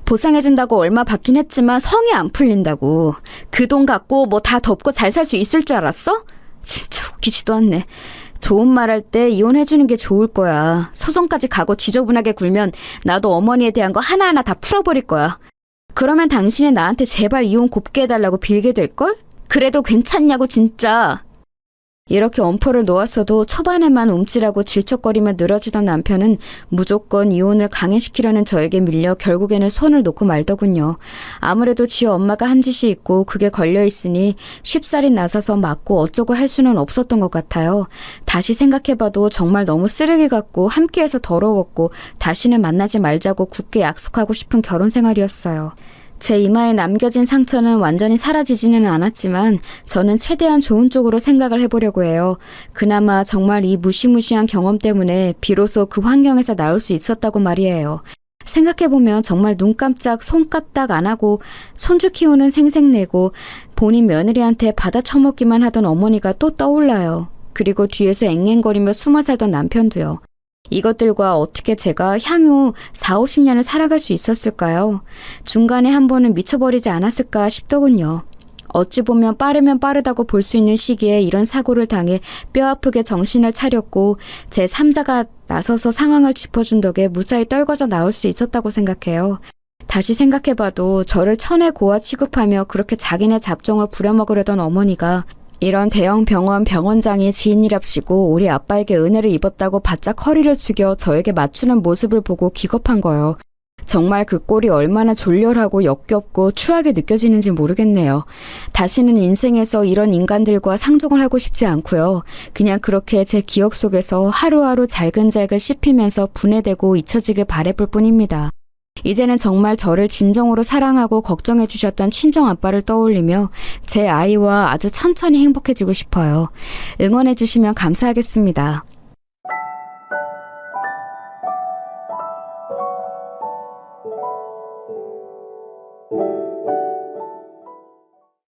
보상해준다고 얼마 받긴 했지만 성이 안 풀린다고. 그 돈 갖고 뭐 다 덮고 잘 살 수 있을 줄 알았어? 진짜 웃기지도 않네. 좋은 말 할 때 이혼해주는 게 좋을 거야. 소송까지 가고 지저분하게 굴면 나도 어머니에 대한 거 하나하나 다 풀어버릴 거야. 그러면 당신이 나한테 제발 이혼 곱게 해달라고 빌게 될걸? 그래도 괜찮냐고 진짜. 이렇게 엄포를 놓았어도 초반에만 움찔하고 질척거리며 늘어지던 남편은 무조건 이혼을 강행시키려는 저에게 밀려 결국에는 손을 놓고 말더군요. 아무래도 지 엄마가 한 짓이 있고 그게 걸려있으니 쉽사리 나서서 맞고 어쩌고 할 수는 없었던 것 같아요. 다시 생각해봐도 정말 너무 쓰레기 같고 함께해서 더러웠고 다시는 만나지 말자고 굳게 약속하고 싶은 결혼 생활이었어요. 제 이마에 남겨진 상처는 완전히 사라지지는 않았지만 저는 최대한 좋은 쪽으로 생각을 해보려고 해요. 그나마 정말 이 무시무시한 경험 때문에 비로소 그 환경에서 나올 수 있었다고 말이에요. 생각해보면 정말 눈 깜짝 손 까딱 안 하고 손주 키우는 생색내고 본인 며느리한테 받아 처먹기만 하던 어머니가 또 떠올라요. 그리고 뒤에서 앵앵거리며 숨어 살던 남편도요. 이것들과 어떻게 제가 향후 4, 50년을 살아갈 수 있었을까요? 중간에 한 번은 미쳐버리지 않았을까 싶더군요. 어찌 보면 빠르면 빠르다고 볼 수 있는 시기에 이런 사고를 당해 뼈아프게 정신을 차렸고 제 3자가 나서서 상황을 짚어준 덕에 무사히 떨궈져 나올 수 있었다고 생각해요. 다시 생각해봐도 저를 천의 고아 취급하며 그렇게 자기네 잡종을 부려먹으려던 어머니가 이런 대형 병원 병원장이 지인이랍시고 우리 아빠에게 은혜를 입었다고 바짝 허리를 숙여 저에게 맞추는 모습을 보고 기겁한 거요. 정말 그 꼴이 얼마나 졸렬하고 역겹고 추하게 느껴지는지 모르겠네요. 다시는 인생에서 이런 인간들과 상종을 하고 싶지 않고요. 그냥 그렇게 제 기억 속에서 하루하루 잘근잘근 씹히면서 분해되고 잊혀지길 바라볼 뿐입니다. 이제는 정말 저를 진정으로 사랑하고 걱정해 주셨던 친정아빠를 떠올리며 제 아이와 아주 천천히 행복해지고 싶어요. 응원해 주시면 감사하겠습니다.